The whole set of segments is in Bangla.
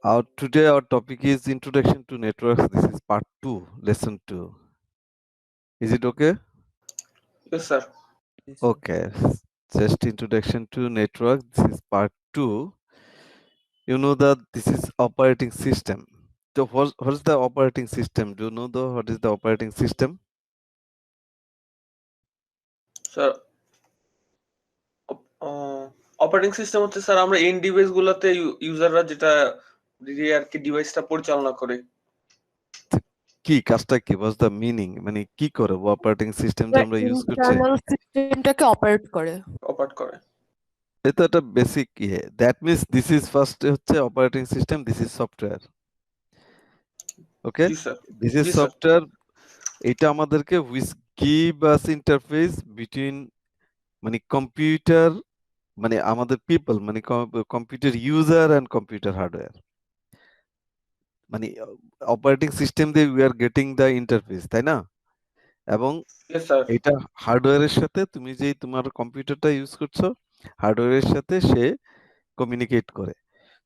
Today our topic is Introduction to Networks. This is part 2, lesson 2. Is it okay? Yes, sir. Okay. Just introduction to network. This is part 2. You know that this is operating system. So what is the operating system? Do you know what is the operating system? Sir operating system হচ্ছে স্যার আমরা এন্ড ডিভাইস গুলোতে ইউজাররা যেটা দিয়ে আর কি ডিভাইসটা পরিচালনা করে। কি কাজটা কি? What's the meaning? মানে কি করে অপারেটিং সিস্টেম যে আমরা ইউজ করছি? ইন্টারনাল সিস্টেমটাকে অপারেট করে। অপারেট করে। এটা একটা বেসিক ইয়ে। That means this is first হচ্ছে operating system, this is software. Okay? জি স্যার। দিস ইজ জি স্যার। সফটওয়্যার। এটা আমাদেরকে which give us interface between মানে কম্পিউটার মানে আমাদের পিপল মানে computer user and computer hardware. মানে অপারেটিং সিস্টেম দিয়ে we are getting the interface, তাই না? এবং ইয়েস স্যার। এটা হার্ডওয়্যারের সাথে তুমি যে তোমার কম্পিউটারটা ইউজ করছো হার্ডওয়্যারের সাথে সে কমিউনিকেট করে।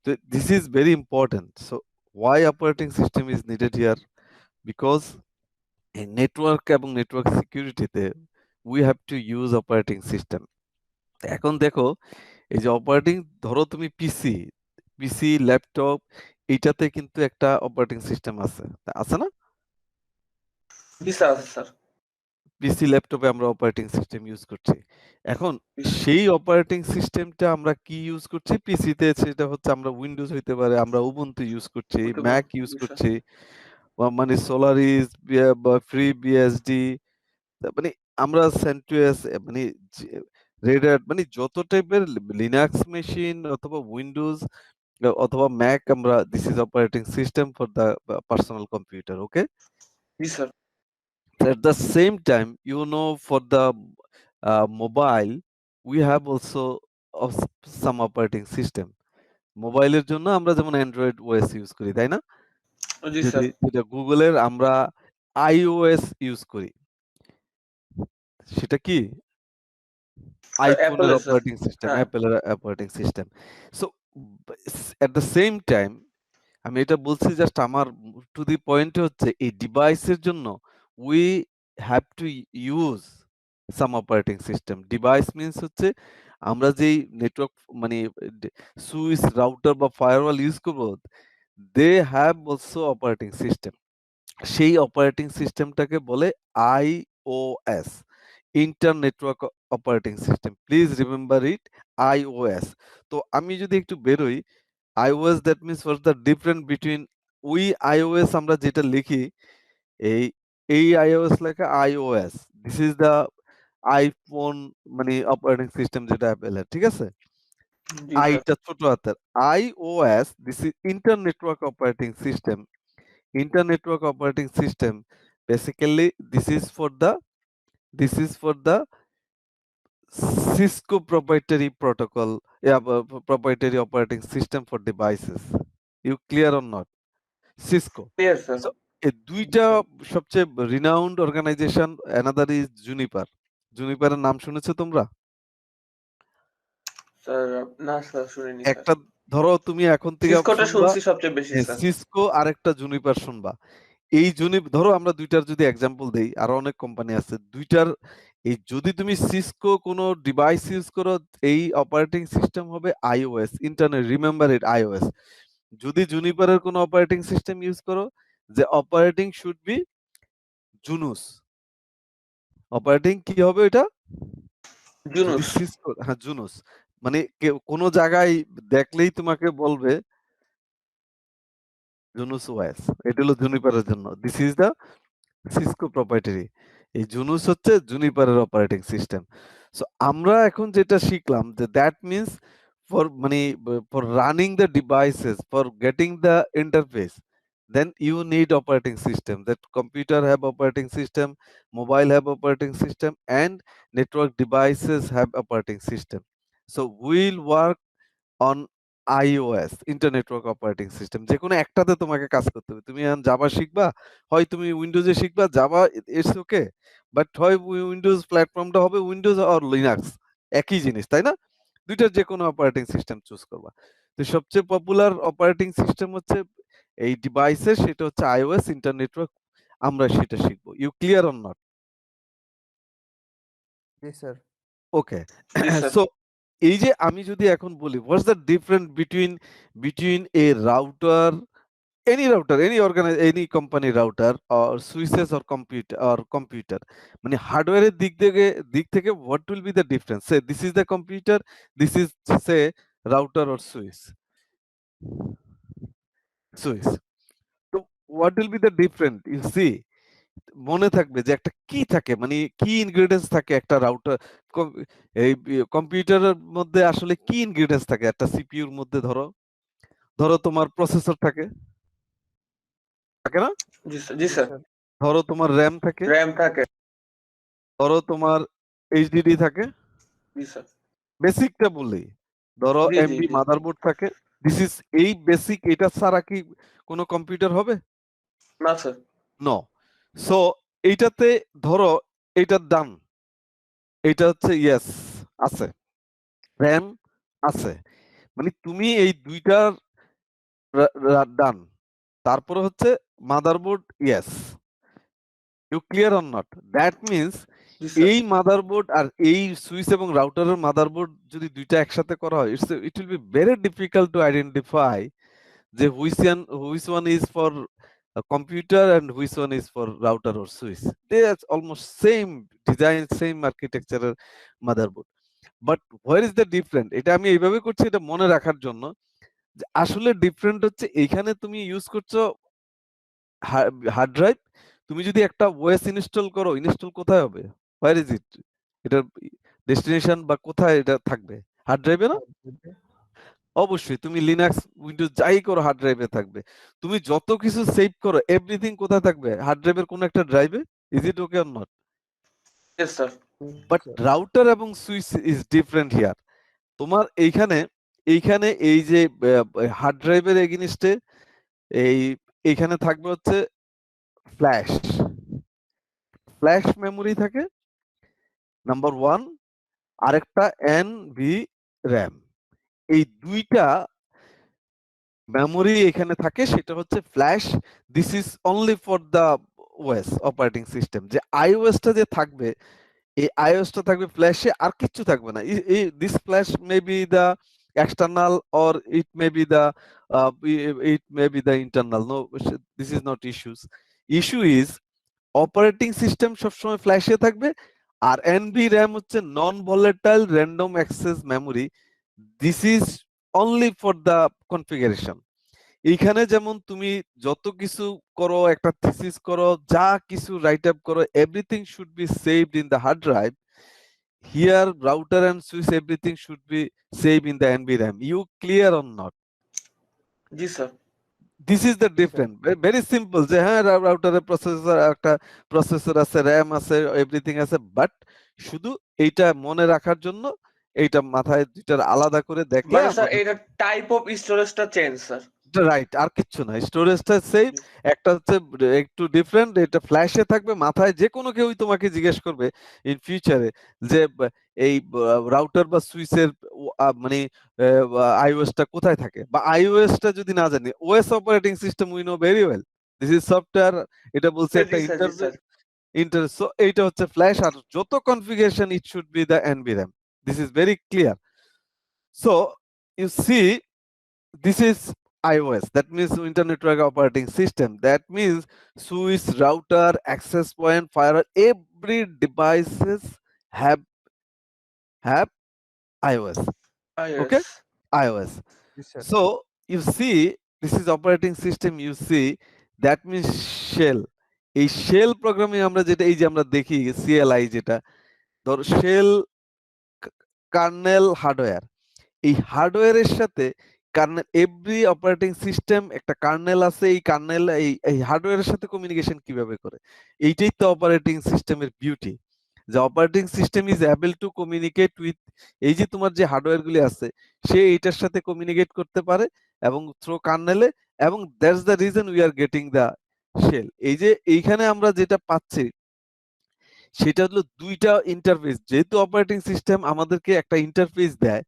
তো this is very important. So why operating system is needed here? Because এই নেটওয়ার্ক এবং নেটওয়ার্ক সিকিউরিটিতে we have to use operating system. এখন দেখো এই যে অপারেটিং, ধরো তুমি পিসি ল্যাপটপ, এইটাতে কিন্তু একটা অপারেটিং সিস্টেম আছে, আছে না? জি স্যার, আছে স্যার। পিসি ল্যাপটপে আমরা অপারেটিং সিস্টেম ইউজ করছি। এখন জি স্যার। সেই অপারেটিং সিস্টেমটা আমরা কি ইউজ করছি? পিসিতে সেটা হচ্ছে আমরা উইন্ডোজ হইতে পারে, আমরা উবুন্টু ইউজ করছি, হতে পারে। ম্যাক ইউজ জি স্যার। করছি, মানে সোলারিস বা ফ্রি বিএসডি, মানে আমরা সেন্টুয়াস মানে রেড হ্যাট মানে যত টাইপের লিনাক্স মেশিন অথবা উইন্ডোজ অথবা ম্যাক, আমরা this is operating system for the personal computer. ওকে, জি sir. at the same time for the mobile we have also of some operating system. মোবাইলের জন্য আমরা যেমন অ্যান্ড্রয়েড ওএস ইউজ করি, তাই না? জি যদি স্যার। যেটা গুগলের আমরা আইওএস ইউজ করি, সেটা কি? আইফোনের অ্যাপলের স্যার। অপারেটিং সিস্টেম, হ্যাঁ। অ্যাপলের operating system. So at the same time আমি এটা বলছি জাস্ট আমার টু দি পয়েন্ট হচ্ছে এই ডিভাইসের জন্য we have to use some operating system. Device means হচ্ছে আমরা যেই নেটওয়ার্ক মানে সুইচ রাউটার বা ফায়ারওয়াল ইউজ করব, they have also operating system. সেই অপারেটিং সিস্টেমটাকে বলে iOS, inter network operating system. Please remember it, iOS. তো আমি যদি একটু বেরোই, iOS, that means what's the difference between iOS আমরা যেটা লিখি, এই iOS লেখা iOS, this is the iPhone মানে অপারেটিং সিস্টেম যেটা অ্যাপেলের, ঠিক আছে? জি স্যার। আইটা ছোট হাতের, iOS, this is inter network operating system. Inter network operating system basically this is for the Cisco proprietary protocol, yeah, proprietary operating system for devices. You clear or not? Cisco. Yes sir. So এই দুইটা সবচেয়ে renowned organization, another is Juniper. জুনিপারের নাম শুনেছো তোমরা? স্যার না স্যার শুনিনি স্যার। একটা ধরো তুমি এখন থেকে সিসকোটা শুনবা শুনছি সবচেয়ে বেশি স্যার। সিসকো, আরেকটা জুনিপার শুনবা। এই ধরো আমরা দুইটার যদি এক্সাম্পল দেই, আরো অনেক কোম্পানি আছে, দুইটার এই যদি তুমি সিসকো কোনো ডিভাইস ইউজ করো, এই অপারেটিং সিস্টেম হবে iOS, internet, remember it, iOS. যদি জুনিপারের কোনো অপারেটিং সিস্টেম ইউজ করো, যে অপারেটিং শুড বি জুনুস। অপারেটিং কি হবে এটা? যদি জুনুস। সিসকো, হ্যাঁ জুনুস। মানে কোন জায়গায় দেখলেই তোমাকে বলবে জুনুস ওএস, এটা হলো জুনিপারের জন্য। This is the Cisco proprietary. এই জুনুস হচ্ছে জুনিপারের অপারেটিং সিস্টেম। সো আমরা এখন যেটা শিখলাম যে দ্যাট মিন্স ফর মানে for running the devices, for getting the interface, then you need operating system. That computer have operating system, mobile have operating system, and network devices have operating system. So we'll work on iOS, inter network operating system. যে কোনো একটাতে তোমাকে কাজ করতে হবে। তুমি এখন জাভা শিখবা, হয় তুমি উইন্ডোজে শিখবা, জাভা ইটস ওকে, বাট হয় উইন্ডোজ প্ল্যাটফর্মটা হবে উইন্ডোজ অর লিনাক্স, একই জিনিস, তাই না? দুইটার যে কোনো অপারেটিং সিস্টেম চুজ করবা। তো সবচেয়ে পপুলার অপারেটিং সিস্টেম হচ্ছে এই ডিভাইসের, সেটা হচ্ছে iOS ইন্টারনেটওয়ার্ক। আমরা সেটা শিখবো। You clear or not? জি স্যার। ওকে। জি স্যার। সো এই যে আমি যদি এখন বলি what's the difference between a router, any router, any company router or switches or computer, মানে হার্ডওয়্যারের দিক থেকে what will be the difference? Say this is the computer, this is say router or switch. তো what will be the difference? You see, মনে থাকবে যে একটা কি থাকে, মানে কি ইনগ্রেডিয়েন্টস থাকে একটা রাউটার, এই কম্পিউটারের মধ্যে আসলে কি ইনগ্রেডিয়েন্টস থাকে একটা সিপিইউর মধ্যে? ধরো তোমার প্রসেসর থাকে না? জি স্যার। জি স্যার। ধরো তোমার র্যাম থাকে, র‍্যাম থাকে। ধরো তোমার এইচডিডি থাকে, জি স্যার। বেসিকটা বলি। ধরো জি, জি, এমবি জি। মাদারবোর্ড থাকে। দিস ইজ এই বেসিক, এটা ছাড়া কি কোনো কম্পিউটার হবে? না স্যার। নো। সো এইটাতে ধরো এইটা ডান, এটা হচ্ছে ইয়েস আছে, র্যাম আছে, মানে তুমি এই দুইটার ডান। তারপরে হচ্ছে motherboard, yes. You clear or not? That means জি স্যার। এই মাদারবোর্ড আর এই সুইচ এবং রাউটারের মাদারবোর্ড যদি দুইটা একসাথে করা হয়, it will be very difficult to identify যে which one is for computer and which one is for router or switch. They are almost same design, same আর্কিটেকচারের motherboard, but where is the different? এটা আমি এইভাবে করছি এটা মনে রাখার জন্য যে আসলে ডিফারেন্ট হচ্ছে এইখানে তুমি ইউজ করছো হার্ড ড্রাইভ। তুমি যদি একটা ওএস ইনস্টল করো, ইনস্টল কোথায় হবে? Where is it? এটার ডেস্টিনেশন বা কোথায় এটা থাকবে? হার্ড ড্রাইভে না? অবশ্যই। তুমি লিনাক্স, উইন্ডোজ যাই করো হার্ড ড্রাইভে থাকবে। তুমি যত কিছু সেভ করো, এভরিথিং কোথায় থাকবে? হার্ড ড্রাইভের কোন একটা ড্রাইভে। Is it okay or not? Yes sir. But router এবং সুইচ ইজ ডিফারেন্ট হিয়ার। তোমার এইখানে এই যে হার্ড ড্রাইভের এগেইনস্টে এইখানে থাকবে হচ্ছে ফ্ল্যাশ মেমোরি থাকে নাম্বার 1, আরেকটা এনভি র‍্যাম। এই দুইটা মেমোরি এখানে থাকে, সেটা হচ্ছে flash. This is only for the OS operating system. যে আইওএসটা যে থাকবে, এই আইওএসটা থাকবে ফ্ল্যাশে, আর কিচ্ছু থাকবে না। This flash may be the external or it may be the internal. No, this is not issue is operating system সবসময় ফ্ল্যাশে থাকবে, আর এনভি র্যাম হচ্ছে non volatile random access memory. This is only for the configuration. এইখানে যেমন তুমি যত কিছু করো, একটা থিসিস করো, যা কিছু রাইট আপ করো, everything should be saved in the hard drive. Here router and switch everything should be save in the NV RAM. You clear or not? জি sir. This is the different. Very simple, যে হ্যাঁ রাউটারের প্রসেসর আছে, র্যাম আছে, এভরিথিং আছে, বাট শুধু এইটা মনে রাখার জন্য এইটা মাথায় দুইটার আলাদা করে দেখলে মানে স্যার এটা টাইপ অফ স্টোরেজটা চেঞ্জ স্যার। রাইট, আর কিচ্ছু না। স্টোরেজটা সেম, একটা হচ্ছে একটু ডিফারেন্ট, এটা ফ্ল্যাশে থাকবে। মাথায় যে কোনো কেউই তোমাকে জিজ্ঞেস করবে ইন ফিউচারে যে এই রাউটার বা সুইচের মানে আইওএসটা কোথায় থাকে, বা আইওএসটা যদি না জানি, OS operating system we know very well, this is software. এটা বলছে একটা সো এইটা হচ্ছে ফ্ল্যাশ, আর যত configuration it should be the NV RAM. This is very clear. So you see, this is iOS, that means Internet Network Operating System. That means switch, router, access point, firewall, every devices have iOS. Okay, iOS. So you see, this is operating system. You see, that means shell. এই শেল প্রোগ্রামিং আমরা যেটা এই যে আমরা দেখি CLI, যেটা ধর শেল কার্নেল হার্ডওয়্যার। এই হার্ডওয়্যারের সাথে কার্নেল, এভরি অপারেটিং সিস্টেম একটা কার্নেল আছে। এই কার্নেল এই হার্ডওয়্যারের সাথে কমিউনিকেশন কিভাবে করে, এইটাই তো অপারেটিং সিস্টেমের বিউটি। যে operating system is able to communicate with, এই যে তোমার যে হার্ডওয়্যার গুলি আছে, সে এইটার সাথে কমিউনিকেট করতে পারে এবং থ্রো কার্নেলে, এবং that's the reason we are getting the shell. এই যে এইখানে আমরা যেটা পাচ্ছি, সেটা হলো দুইটা ইন্টারফেস। যেহেতু অপারেটিং সিস্টেম আমাদেরকে একটা ইন্টারফেস দেয়,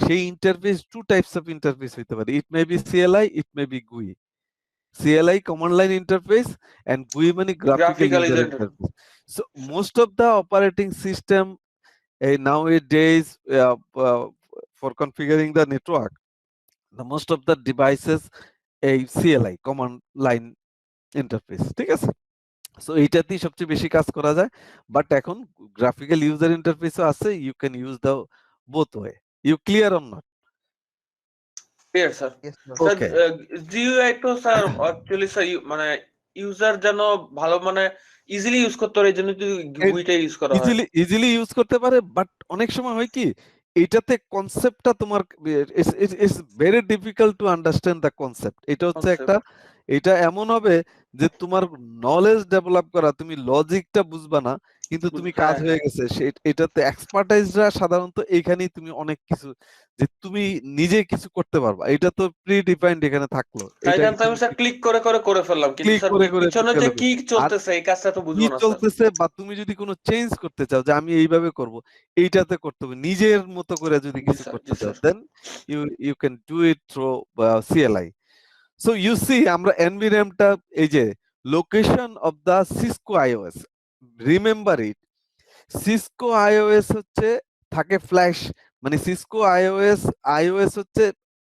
সেই interface two types of interface হইতে পারে। It may be CLI, it may be GUI। CLI command line interface and GUI মানে graphical graphical user user interface. So most of the operating system nowadays for configuring the network, the most of the devices a CLI command line interface, ঠিক আছে? সো এইটাতেই সবচেয়ে বেশি কাজ করা যায়, বাট এখন গ্রাফিক্যাল ইউজার ইন্টারফেসও আছে, you can use the both way. You clear on not? Clear sir. Yes, sir. Sir okay. GUI তো স্যার অ্যাকচুয়ালি স্যার মানে ইউজার যেন ভালো মানে ইজিলি ইউজ করতে পারে এই জন্য গুইটা ইউজ করা হয়। ইজিলি ইউজ করতে পারে, বাট অনেক সময় হয় কি এটাতে কনসেপ্টটা তোমার it's very difficult to understand the concept. এটা হচ্ছে একটা, এটা এমন হবে যে তোমার নলেজ ডেভেলপ করা, তুমি লজিকটা বুঝবা না কিন্তু তুমি কাজ হ্যাঁ। হয়ে গেছে। এটাতে এক্সপার্টাইজরা সাধারণত এইখানেই তুমি অনেক কিছু যে তুমি নিজে কিছু করতে পারবা, এটা তো প্রি ডিফাইন্ড এখানে থাকলো। এখানে তো আমি স্যার ক্লিক করে করে ফেললাম, কিন্তু ক্লিক স্যার করে করে পিছনে যে কি চলতেছে এই কাজটা তো কি বুঝবো না স্যার। চলতেছে, বা তুমি যদি কোনো চেঞ্জ করতে চাও যে আমি এইভাবে করব, এইটাতে করতে হবে নিজের মতো করে যদি কিছু স্যার, করতে জি চাও, sir. Then you can do it through CLI। So you see আমরা এনভিরনমেন্টটা এই যে location of the Cisco iOS, remember it, Cisco iOS হচ্ছে থাকে ফ্ল্যাশ, মানে সিসকো আইওএস হচ্ছে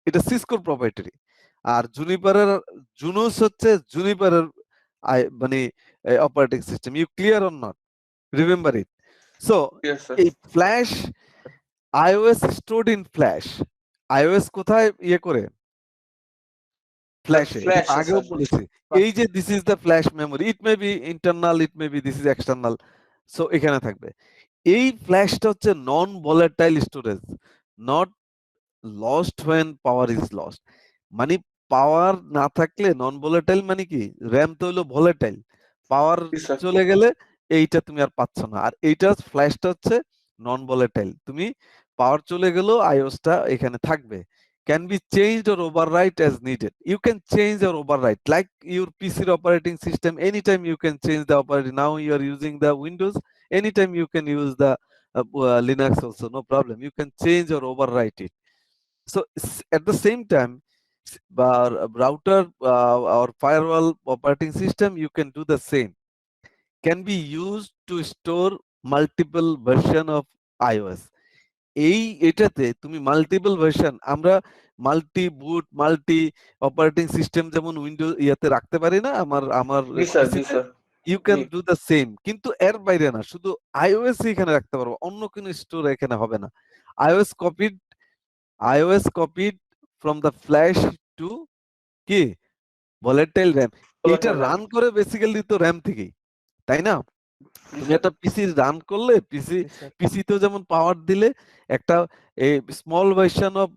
এটা সিসকোর প্রপ্রাইটারি, আর জুনুস হচ্ছে জুনিপারের মানে operating system. You clear or not? Remember it. So Yes, sir. এই flash iOS stored in flash, iOS কোথায় ইয়ে করে? ফ্ল্যাশে। Flash, আগেও sir. বলেছি এই যে this is the flash memory, it may B internal, it may B this is external. So এখানে থাকবে। এই ফ্ল্যাশটা হচ্ছে non volatile storage, not lost when power is lost. মানে পাওয়ার না থাকলে নন ভোলাটাইল মানে কি, র্যাম তো হলো ভোলাটাইল, পাওয়ার Yes, sir. চলে গেলে এইটা তুমি আর পাচ্ছ না। আর এইটা ফ্ল্যাশটা হচ্ছে নন ভোলাটাইল, তুমি পাওয়ার চলে গেলেও আইওসটা এখানে থাকবে। Can be changed or overwrite as needed. You can change or overwrite like your PC operating system. Anytime you can change the operating. Now you are using the Windows. Anytime you can use the Linux also, no problem. You can change or overwrite it. So at the same time, router or firewall operating system, you can do the same. Can be used to store multiple version of iOS. এটাতে তুমি মাল্টিপল ভার্সন, আমরা multi boot multi operating system যেমন উইন্ডোজ ইয়াতে রাখতে পারি না, আমার জি স্যার, জি sir. You can do the same, কিন্তু এর বাইরে না, শুধু আইওএস এখানে রাখতে পারবো, অন্য কোনো স্টোর এখানে হবে না। iOS copied from the flash to কি ভোলাটাইল র্যাম। এটা রান করে বেসিক্যালি তো র্যাম থেকেই, তাই না? তুমি একটা পিসি রান করলে পিসিতেও যেমন পাওয়ার দিলে একটা স্মল ভার্সন অফ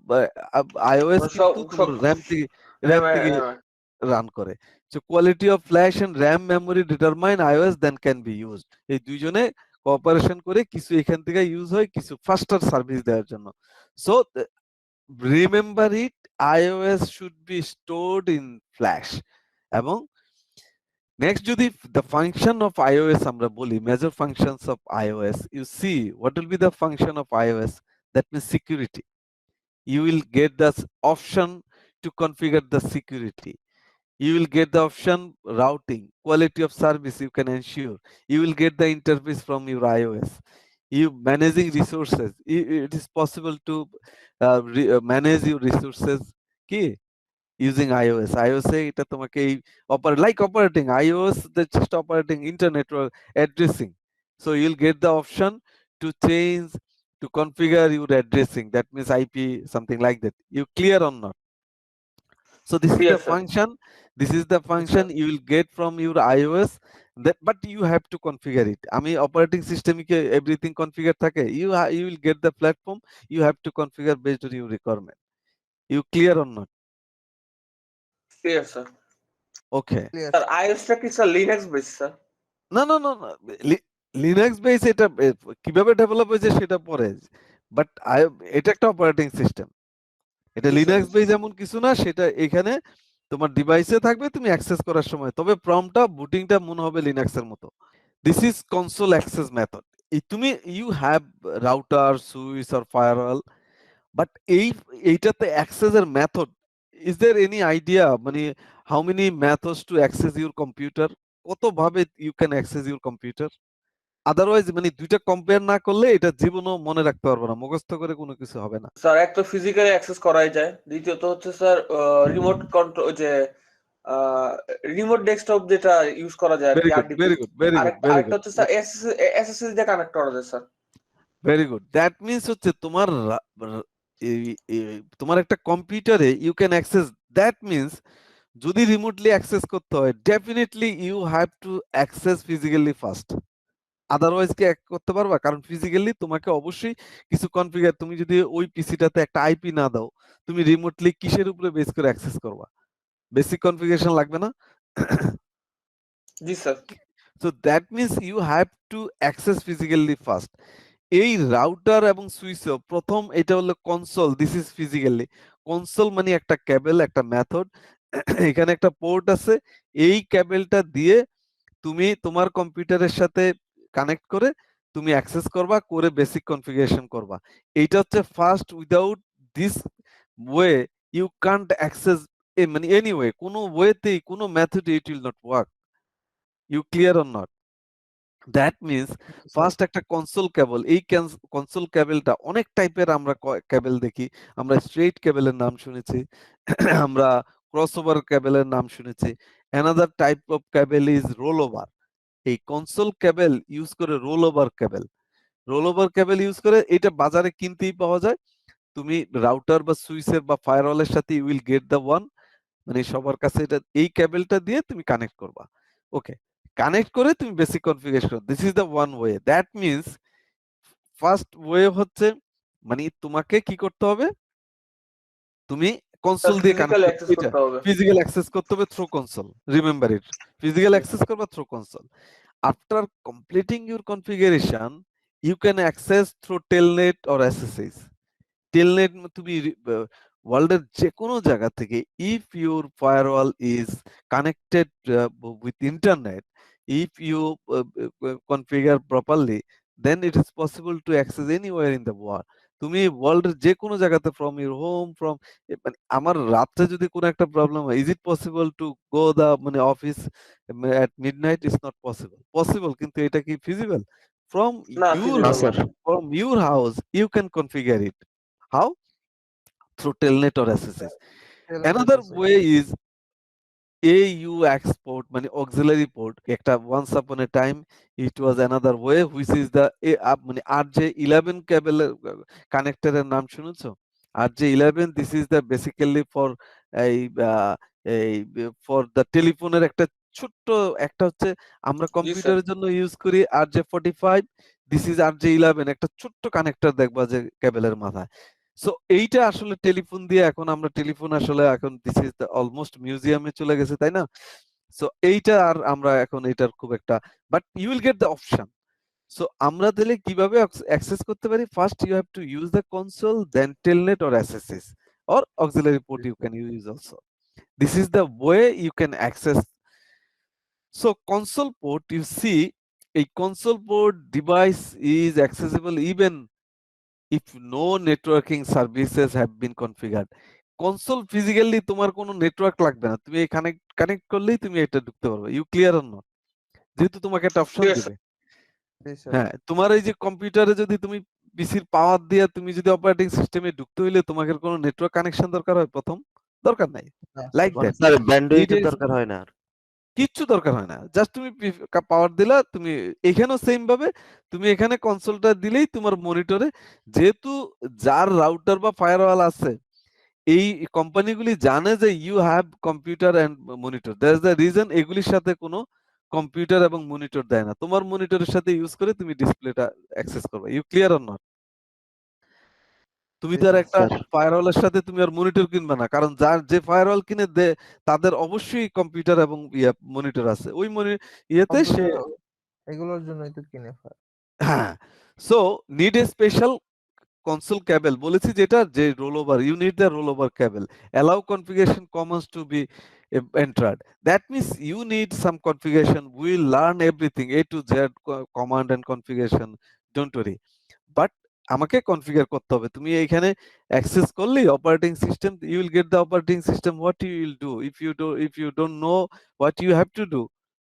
আইওএস কিন্তু র্যাম থেকে রান করে। So quality of flash and RAM memory determine iOS then can be used. এই দুইজনে কোঅপারেশন করে কিছু এখান থেকে ইউজ হয়, কিছু ফাস্টার সার্ভিস দেওয়ার জন্য। So remember it, iOS should be stored in flash. এবং নেক্সট যদি the function of iOS আমরা বলি, major functions of iOS, you see what will be the function of iOS? That means security. You will get the option to configure the security. You will get the option routing, quality of service you can ensure. You will get the interface from your iOS. You managing resources. It is possible to manage your resources কি using iOS. iOS এটা তোমাকে এই operating iOS, that's just operating internet or addressing. So you'll get the option to change, to configure your addressing. That means IP, something like that. You clear or not? So this is Yes, the sir. function. This is the function you will get from your iOS. But you have to configure it. আমি operating system কে everything configure থাকে. You will get the platform. You have to configure based on your requirement. You clear or not? Clear sir. Okay. Clear. Sir আইওএসটা কি স্যার লিনাক্স বেস স্যার? না না না না, লিনাক্স বেস এটা কিভাবে ডেভেলপ হয়েছে সেটা পরে, বাট এটা একটা অপারেটিং সিস্টেম। এটা লিনাক্স বেস এমন কিছু না, সেটা এখানে তোমার ডিভাইসে থাকবে, তুমি অ্যাক্সেস করার সময়, তবে প্রম্পটটা বুটিংটা মনে হবে লিনাক্সের মতো। This is console access method. তুমি you have router, switch or firewall, but এইটাতে access এর method, is there any idea মানে how many methods to access your computer? কত ভাবে you can access your computer? Otherwise মানে দুইটা কম্পেয়ার না করলে এটা জীবনও মনে রাখতে পারবো না, মুখস্থ করে কোনো কিছু হবে না। স্যার এক তো ফিজিক্যালি অ্যাক্সেস করাই যায়, দ্বিতীয়ত হচ্ছে স্যার রিমোট কন্ট্রোল যে রিমোট ডেস্কটপ যেটা ইউজ করা যায় আর ভেরি কি, good, very good, very good, very আরেকটা গুড, হচ্ছে স্যার এসএসএস দিয়ে কানেক্ট করা যায় sir. Very good. That means হচ্ছে তোমার তোমার একটা কম্পিউটারে you can access, that means যদি রিমোটলি অ্যাক্সেস করতে হয় definitely you have to access physically first, otherwise কি করতে পারবা? কারণ ফিজিক্যালি তোমাকে অবশ্যই কিছু কনফিগার, তুমি যদি ওই পিসিটাতে একটা আইপি না দাও, তুমি রিমোটলি কিসের উপরে বেস করে অ্যাক্সেস করবা? বেসিক কনফিগারেশন লাগবে না? জি sir. So that means you have to access physically first. এই রাউটার এবং সুইচ প্রথম এটা হলো console, this is physically console মানে একটা কেবল, একটা মেথড, এখানে একটা পোর্ট আছে, এই কেবলটা দিয়ে তুমি তোমার কম্পিউটারের সাথে কানেক্ট করে তুমি অ্যাক্সেস করবা, করে বেসিক কনফিগারেশন করবা। এইটা হচ্ছে first, without this way you can't access মানে এনিওয়ে, কোনো ওয়েতেই কোনো method it will not work. You clear or not? That means first একটা কনসোল কেবল, এই কনসোল কেবলটা অনেক টাইপের আমরা কেবল দেখি, আমরা স্ট্রেইট কেবলের নাম শুনেছি, আমরা ক্রসওভার কেবলের নাম শুনেছি। Another type of cable is role over. এই কনসোল কেবল ইউজ করে রোল ওভার কেবল, রোল ওভার কেবল ইউজ করে, এটা বাজারে কিনতেই পাওয়া যায়। তুমি রাউটার বা সুইচের বা ফায়ারওয়ালের সাথে you will get the one, মানে সবার কাছে এটা, এই কেবলটা দিয়ে তুমি কানেক্ট করবা। ওকে, কানেক্ট করে তুমি basic configuration, this is the one way. That means first way হচ্ছে মানে তোমাকে কি করতে হবে, তুমি কনসোল দিয়ে ফিজিক্যাল কানেক্ট অ্যাক্সেস এটা করতে হবে। ফিজিক্যাল অ্যাক্সেস করতে হবে through console, remember it, physical access করবা through console. After completing your configuration, you can access through telnet or SSH. Telnet তুমি ওয়ার্ল্ডের যে কোনো জায়গা থেকে, if your firewall is connected with internet, if you configure properly, then it is possible to access anywhere in the world. তুমি ওয়ার্ল্ডের যে কোনো জায়গাতে ফ্রম ইউর হোম, ফ্রম মানে আমার রাত্রে যদি কোনো একটা প্রবলেম হয়, is it possible to go the মানে office at midnight? Is not possible. Possible, কিন্তু এটা কি feasible? From না your feasible না। from your house, you can configure it. How? Through telnet or SSH. Another way is AU export, মানে auxiliary port. একটা once upon a time it was another way, which is the মানে RJ11 cable connector এর নাম শুনেছো? RJ11, this is the basically for এই for the টেলিফোনের একটা ছোট্ট একটা হচ্ছে, আমরা কম্পিউটারের জন্য ইউজ করি RJ45, দিস ইজ RJ11, একটা ছোট্ট কানেক্টর দেখবা যে কেবলের মাথায়। সো এইটা আসলে টেলিফোন দিয়ে, এখন আমরা টেলিফোন আসলে এখন দিস ইজ অলমোস্ট মিউজিয়ামে চলে গেছে, তাই না? সো এইটা আর আমরা এখন এটার খুব একটা, but you will get the option. So আমরা তাহলে কিভাবে অ্যাক্সেস করতে পারি? First you have to use the console, then telnet or SSH or auxiliary port you can use also. This is the way you can access. So console port, you see, a console port device is accessible even if no networking services have been configured. Console physically তোমার কোনো নেটওয়ার্ক লাগবে না, তুমি এখানে কানেক্ট করলেই তুমি এটা ঢুকতে পারবে। You clear or not? যেহেতু তোমাকে একটা অপশন Yes, দিবে। হ্যাঁ, তোমার এই যে কম্পিউটারে যদি তুমি পিসির পাওয়ার দিয়ে তুমি যদি অপারেটিং সিস্টেমে ঢুকতে হইলে তোমাকে কোনো নেটওয়ার্ক কানেকশন দরকার হয় প্রথম? দরকার নাই। Like that. স্যার ব্যান্ডউইথের দরকার হয় না আর। কিচ্ছু দরকার হয় না, জাস্ট তুমি পাওয়ার দিলা, তুমি এখানেও সেম ভাবে তুমি এখানে কনসোলটা দিলেই তোমার মনিটরে, যেহেতু যার রাউটার বা ফায়ারওয়াল আছে, এই কোম্পানিগুলি জানে যে you have computer and monitor, that's the reason এগুলির সাথে কোনো কম্পিউটার এবং মনিটর দেয় না, তোমার মনিটরের সাথে ইউজ করে তুমি ডিসপ্লেটা অ্যাক্সেস করবে। You clear or not? তুমি তো আর একটা ফায়ারওয়ালের সাথে তুমি আর মনিটর কিনবে না, কারণ যার যে ফায়ারওয়াল কিনে তাদের অবশ্যই কম্পিউটার এবং মনিটর আছে, ওই ইয়েতে সে এগুলোর জন্যই তো কিনে ফেলে। হ্যাঁ। So need a special console cable, বলেছি যেটা যে role over, you need the roll over cable, allow configuration commons to be entered. That means you need some configuration. We'll learn everything A to Z command and configuration. Don't worry. But আমাকে কনফিগার করতে হবে। তুমি এইখানে অ্যাক্সেস করলে operating system, you will get the operating system. What you will do if you don't know what you have to do,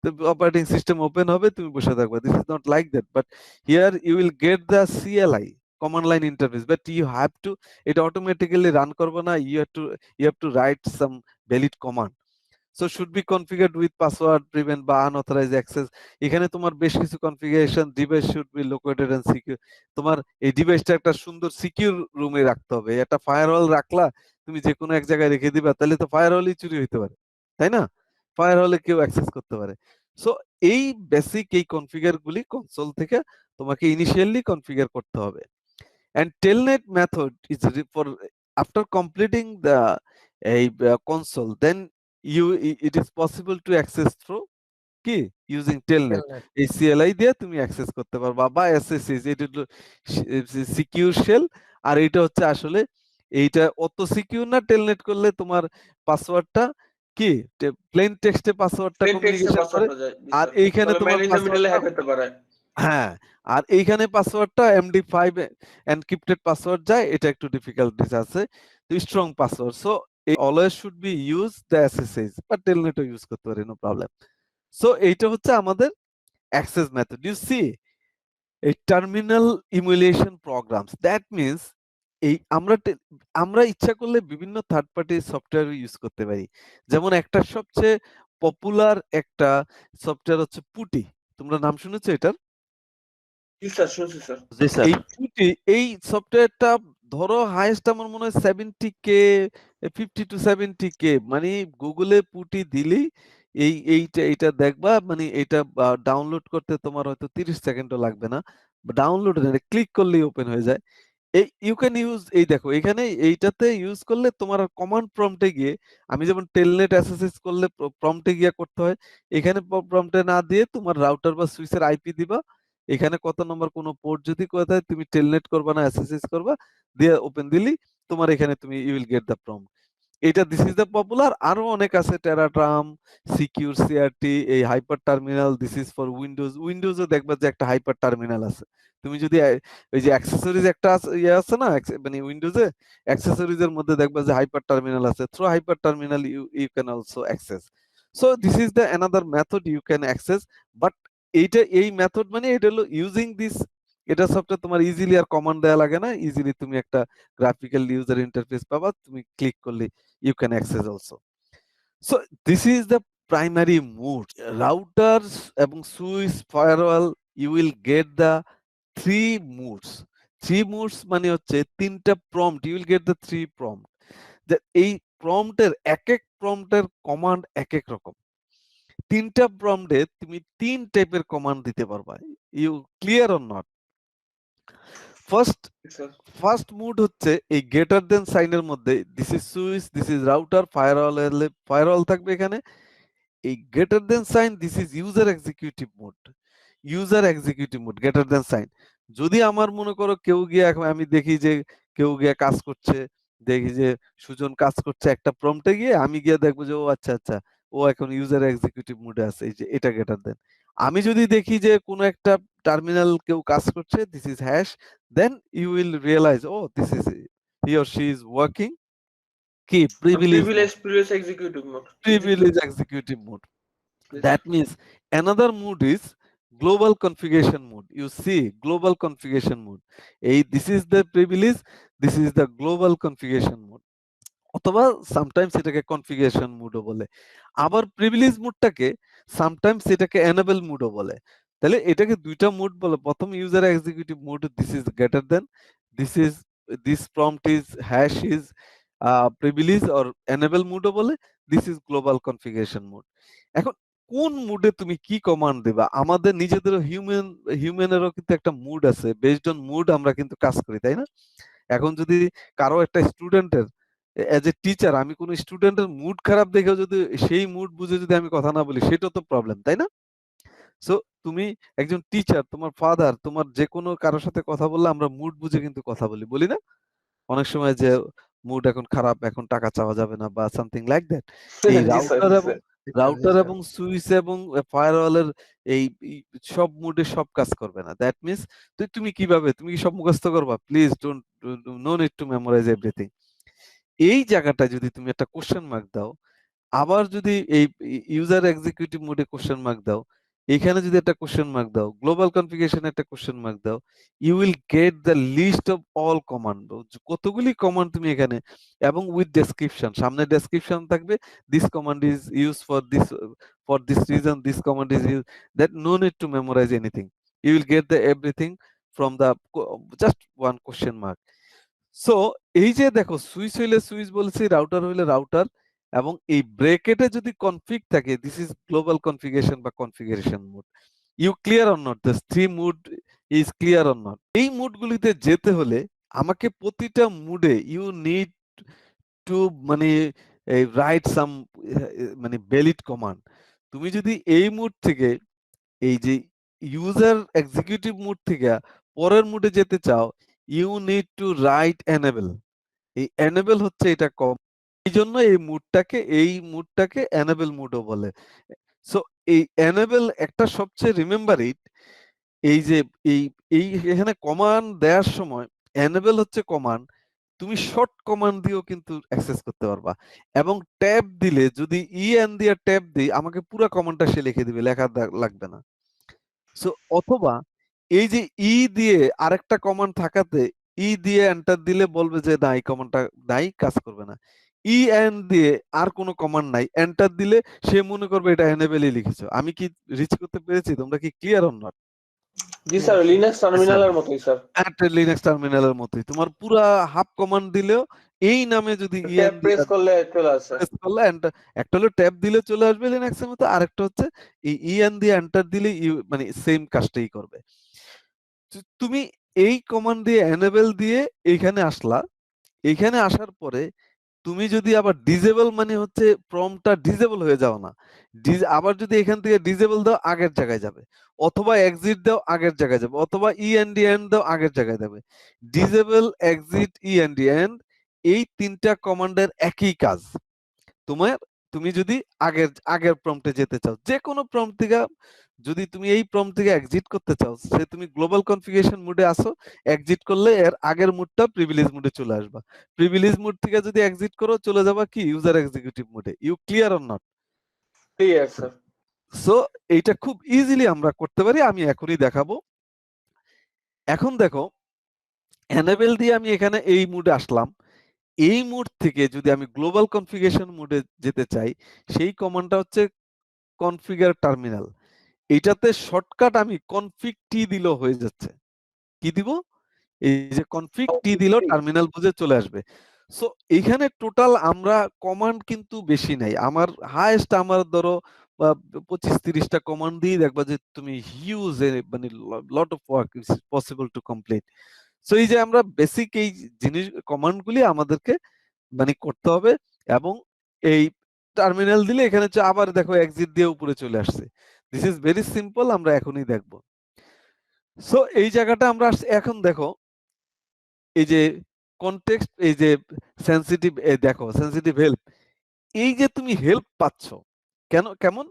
the operating system open হবে, তুমি বসে থাকবে। This is not like that, but here you will get the CLI, command line interface, but you have to, it automatically run করবে না, you have to write some valid command. So should be configured with password, prevent বা unauthorized access. এখানে তোমার বেশ কিছু configuration, device should be located and secure. তোমার এই ডিভাইসটা একটা সুন্দর সিকিউর রুমে রাখতে হবে। একটা ফায়ারওয়াল রাখলা, তুমি যে কোনো এক জায়গায় রেখে দিবা, তাহলে তো ফায়ারওয়ালই চুরি হইতে পারে, তাই না? ফায়ারওয়ালে কেউ অ্যাক্সেস করতে পারে। সো এই বেসিক এই কনফিগার গুলি কনসোল থেকে তোমাকে ইনিশিয়ালি কনফিগার করতে হবে। And telnet method is for after completing the console, then it is possible to access through কি using telnet. Telnet. এই CLI দিয়ে তুমি অ্যাক্সেস করতে পারবা বা SSH, এটা হলো সিকিউর শেল। আর এটা হচ্ছে আসলে এইটা অত সিকিউর না। টেলনেট করলে তোমার পাসওয়ার্ডটা কি প্লেন টেক্সটে পাসওয়ার্ডটা প্লেন টেক্সটে কমিউনিকেশন করে, পাসওয়ার্ড হয়ে যায়। জি আর স্যার। এইখানে তবে তোমার ম্যান ইন দ্য মিডলে পাসওয়ার্ডটা, হ্যাক হতে পারে। হ্যাঁ, আর এইখানে পাসওয়ার্ডটা MD5 এনক্রিপ্টেড পাসওয়ার্ড যায়, এটা একটু ডিফিকাল্টিস আছে। তো strong password, so always should be use the SSH, but টেলনেটও ইউজ করতে পারি, নো প্রবলেম। সো এইটা হচ্ছে আমাদের অ্যাক্সেস মেথড। ইউ সি এই terminal emulation programs, that means এই আমরা ইচ্ছা করলে বিভিন্ন থার্ড পার্টি সফটওয়্যার ইউজ করতে পারি। যেমন একটা সবচেয়ে পপুলার একটা সফটওয়্যার হচ্ছে পুটি। তোমরা নাম শুনেছো এটার? জি স্যার, শুনছি স্যার। জি স্যার। এই পুটি, এই সফটওয়্যারটা ধরো হাইয়েস্ট আমার মনে হয় 70K, 50 to 70K, মানে গুগলে পুটি দিলেই এইটা দেখবা, মানে এটা ডাউনলোড করতে তোমার হয়তো 30 সেকেন্ডও লাগবে না। ডাউনলোড ক্লিক করলেই ওপেন হয়ে যায়। ইউ ক্যান ইউজ, এই দেখো এখানে এইটাতে ইউজ করলে তোমার কমান্ড প্রম্পটে গিয়ে, আমি যেমন টেলনেট এসএসএস করলে প্রম্পটে গিয়ে করতে হয়, এখানে প্রম্পটে না দিয়ে তোমার রাউটার বা সুইচের আইপি দিবা, এখানে কত নম্বর কোন পোর্ট যদি কোথায়, তুমি টেলনেট করবা না এসএসএস করবা, দিয়ে ওপেন দিলি তোমার এখানে তুমি you will get the prompt. এটা দিস ইজ দ্য পপুলার। আরো অনেক আছে, টেরাট্রাম, সিকিউর সিআরটি, এই hyper terminal, this is for উইন্ডোজও দেখবা যে একটা হাইপার টার্মিনাল আছে। তুমি যদি ওই যে অ্যাক্সেসরিজ একটা ইয়ে আছে না, মানে উইন্ডোজে অ্যাক্সেসরিজ এর মধ্যে দেখবা যে হাইপার টার্মিনাল আছে, through hyper terminal you can also access. So this is the another method you can access. But এই মেথড মানে এটা হলো ইউজিং দিস, এটা সফটওয়্যার তোমার ইজিলি আর কমান্ড দেওয়া লাগে না, ইজিলি তুমি একটা গ্রাফিক্যাল ইউজার ইন্টারফেস পাবা, তুমি ক্লিক করলে you can access also. So this is the primary mode. Routers এবং switch, firewall, you will get the three modes. Three modes মানে হচ্ছে তিনটা prompt, you will get the three prompt. এই প্রম্পটের এক প্রম্পটের কমান্ড এক রকম। তিনটা প্রম্পটে তুমি তিন টাইপের কমান্ড দিতে পারবা। You clear or not? First mode হচ্ছে এই গ্রেটার দেন সাইনের মধ্যে, this is switch, this is router, firewall থাকবে এখানে। এই greater than sign, this is user executive mode. User executive mode greater than sign. যদি আমার মনে করো কেউ গিয়ে, এখন আমি দেখি যে কেউ গিয়ে কাজ করছে, দেখি যে সুজন কাজ করছে একটা প্রম্পটে গিয়ে, আমি গিয়ে দেখবো যে ও আচ্ছা আচ্ছা ও এখন ইউজার এক্সিকিউটিভ মোডে আছে, এই যে এটা গ্রেটার দেন। আমি যদি দেখি যে কোনো একটা টার্মিনাল কেউ কাজ করছে, this is hash, then you will realize oh this is he or she is working কি privilege executive mode. Privilege executive mode. That means another mode is global configuration mode. You see, global configuration mode. This is the privilege, this is the global configuration mode. অথবা সামটাইমস এটাকে কনফিগারেশন মুডও বলে। আবার প্রিভিলেজ মুডটাকে সামটাইমস এটাকে এনেবল মুডও বলে। তাহলে এটাকে দুইটা মুড বলে। প্রথম user executive mode, this is greater than, this prompt is hash is privilege or enable মুডও বলে, this is global configuration mode. এখন কোন মুডে তুমি কি কমান্ড দেবা? আমাদের নিজেদের হিউম্যানেরও কিন্তু একটা মুড আছে, বেসড অন মুড আমরা কিন্তু কাজ করি, তাই না? এখন যদি কারো একটা স্টুডেন্টের, এজ এ টিচার, আমি কোন স্টুডেন্টের মুড খারাপ দেখেও যদি সেই মুড বুঝে যদি আমি কথা না বলি, সেটা তো প্রবলেম, তাই না? সো তুমি একজন টিচার, তোমার ফাদার, তোমার যে কোনো কারোর সাথে কথা বললে আমরা মুড বুঝে কিন্তু কথা বলি না? অনেক সময় যে মুড এখন খারাপ, এখন টাকা চাওয়া যাবে না বা সামথিং লাইক দ্যাট। এই জি স্যার, রাউটার জি এবং স্যার। এবং সুইচ এবং ফায়ারওয়ালের এই সব মুডে সব কাজ করবে না। দ্যাট মিন্স তুমি কিভাবে তুমি কি সব মুখস্থ করবা? Please don't, no need to memorize everything. এই জায়গাটায় যদি তুমি একটা কোশ্চেন মার্ক দাও, আবার যদি এই ইউজার এক্সিকিউটিভ মোডে কোশ্চেন মার্ক দাও, এখানে যদি একটা কোশ্চেন মার্ক দাও, গ্লোবাল কনফিগারেশনে একটা কোশ্চেন মার্ক দাও, you will get the list of all command. কতগুলি কমান্ড তুমি এখানে, এবং উইথ ডেসক্রিপশন, সামনে ডেসক্রিপশন থাকবে, this command is use for this reason, this command is use, that no need to memorize anything, you will get the everything from the just one question mark. So এই যে দেখো, সুইচ হইলে সুইচ বলছি, রাউটার হইলে রাউটার, এবং এই ব্রেকেটে যদি কনফিগ থাকে, দিস ইজ গ্লোবাল কনফিগারেশন বা configuration mode. You clear or not, this three mode is clear or not. এই মুডগুলিতে যেতে হলে আমাকে প্রতিটা মুডে ইউ নিড টু মানে রাইট সাম মানে ভ্যালিড কমান্ড। তুমি যদি এই মুড থেকে, এই যে ইউজার এক্সিকিউটিভ মুড থেকে পরের মুডে যেতে চাও, you need to write enable. এই এনেবল হচ্ছে এটা কম, এই জন্য এই মুডটাকে এনেবল মুডও বলে। সো এই এনেবল একটা সবচেয়ে রিমেম্বার ইট, এই যে এই এই এখানে কমান্ড দেওয়ার সময় এনেবল হচ্ছে কমান্ড, তুমি শর্ট কমান্ড দিয়েও কিন্তু অ্যাক্সেস করতে পারবা। এবং ট্যাব দিলে, যদি এন দিয়ে ট্যাব দিই, আমাকে পুরো কমান্ডটা সে লিখে দিবে, লেখা লাগবে না। সো অথবা এই যে দিয়ে আরেকটা কমান্ড থাকাতে, দিয়ে এন্টার দিলে বলবে যে না, এই কমান্ডটা নাই, কাজ করবে না। এন দিয়ে আর কোনো কমান্ড নাই, এন্টার দিলে সে মনে করবে এটা এনেবলই লিখেছো। আমি কি রিচ করতে পেরেছি? তোমরা কি ক্লিয়ার অর নট? জি স্যার, লিনাক্স টার্মিনালের মতোই স্যার। একটা লিনাক্স টার্মিনালের মতোই, তোমার পুরা হাফ কমান্ড দিলেও এই নামে যদি ট্যাব প্রেস করলে চলে আসে। প্রেস করলে একটা হলো ট্যাব দিলে চলে আসবে লিনাক্স এর মতো, আরেকটা হচ্ছে এই এন দিয়ে এন্টার দিলে মানে সেম কাজটাই করবে। তুমি এই কমান্ড দিয়ে এনেবল দিয়ে এইখানে আসলা, এইখানে আসার পরে তুমি যদি আবার ডিজেবল, মানে হচ্ছে প্রম্পটটা ডিজেবল হয়ে যাও না, আবার যদি এখান থেকে ডিজেবল দাও, আগের জায়গায় যাবে, অথবা এক্সিট দাও, আগের জায়গায় যাবে, অথবা এন্ড দাও, আগের জায়গায় যাবে। ডিজেবল, এক্সিট, এন্ড, এই তিনটা কমান্ডের একই কাজ। তুমি যদি আগের প্রম্পটে যেতে চাও, যে কোনো প্রম্পট থেকে, যদি তুমি এই প্রম্পট থেকে এক্সিট করতে চাও, সে তুমি গ্লোবাল কনফিগারেশন মোডে আসো, এক্সিট করলে এর আগের মোডটা প্রিভিলেজ মোডে চলে আসবা। প্রিভিলেজ মোড থেকে যদি এক্সিট করো, চলে যাবা কি ইউজার এক্সিকিউটিভ মোডে। You clear or not? Clear sir. So এইটা খুব ইজিলি আমরা করতে পারি, আমি এখনই দেখাবো। এখন দেখো, এনেবল দিয়ে আমি এখানে এই মোডে আসলাম, এই মোড থেকে যদি আমি গ্লোবাল কনফিগারেশন মোডে যেতে চাই, সেই কমান্ডটা হচ্ছে কনফিগার টার্মিনাল। এইটাতে শর্টকাট আমি কনফিগ টি দিলেও হয়ে যাচ্ছে। কি দিব? এই যে কনফিগ টি দিলেও টার্মিনাল বুঝে চলে আসবে। সো এইখানে টোটাল আমরা কমান্ড কিন্তু বেশি নাই, আমার হাইয়েস্ট আমার ধরো 25-30টা কমান্ড দিয়ে দেখবা যে তুমি হিউজ, মানে lot of work is possible to complete. So এই যে আমরা বেসিক এই জিনিস কমান্ডগুলি আমাদেরকে মানে করতে হবে, এবং এই টার্মিনাল দিলে এখানে আবার দেখো এক্সিট দিয়ে উপরে চলে আসছে। দিস ইজ ভেরি সিম্পল, আমরা এখনই দেখব। সো এই জায়গাটা আমরা এখন দেখো, এই যে কনটেক্সট, এই যে সেনসিটিভ, দেখো সেনসিটিভ হেল্প, এই যে তুমি হেল্প পাচ্ছ কেমন?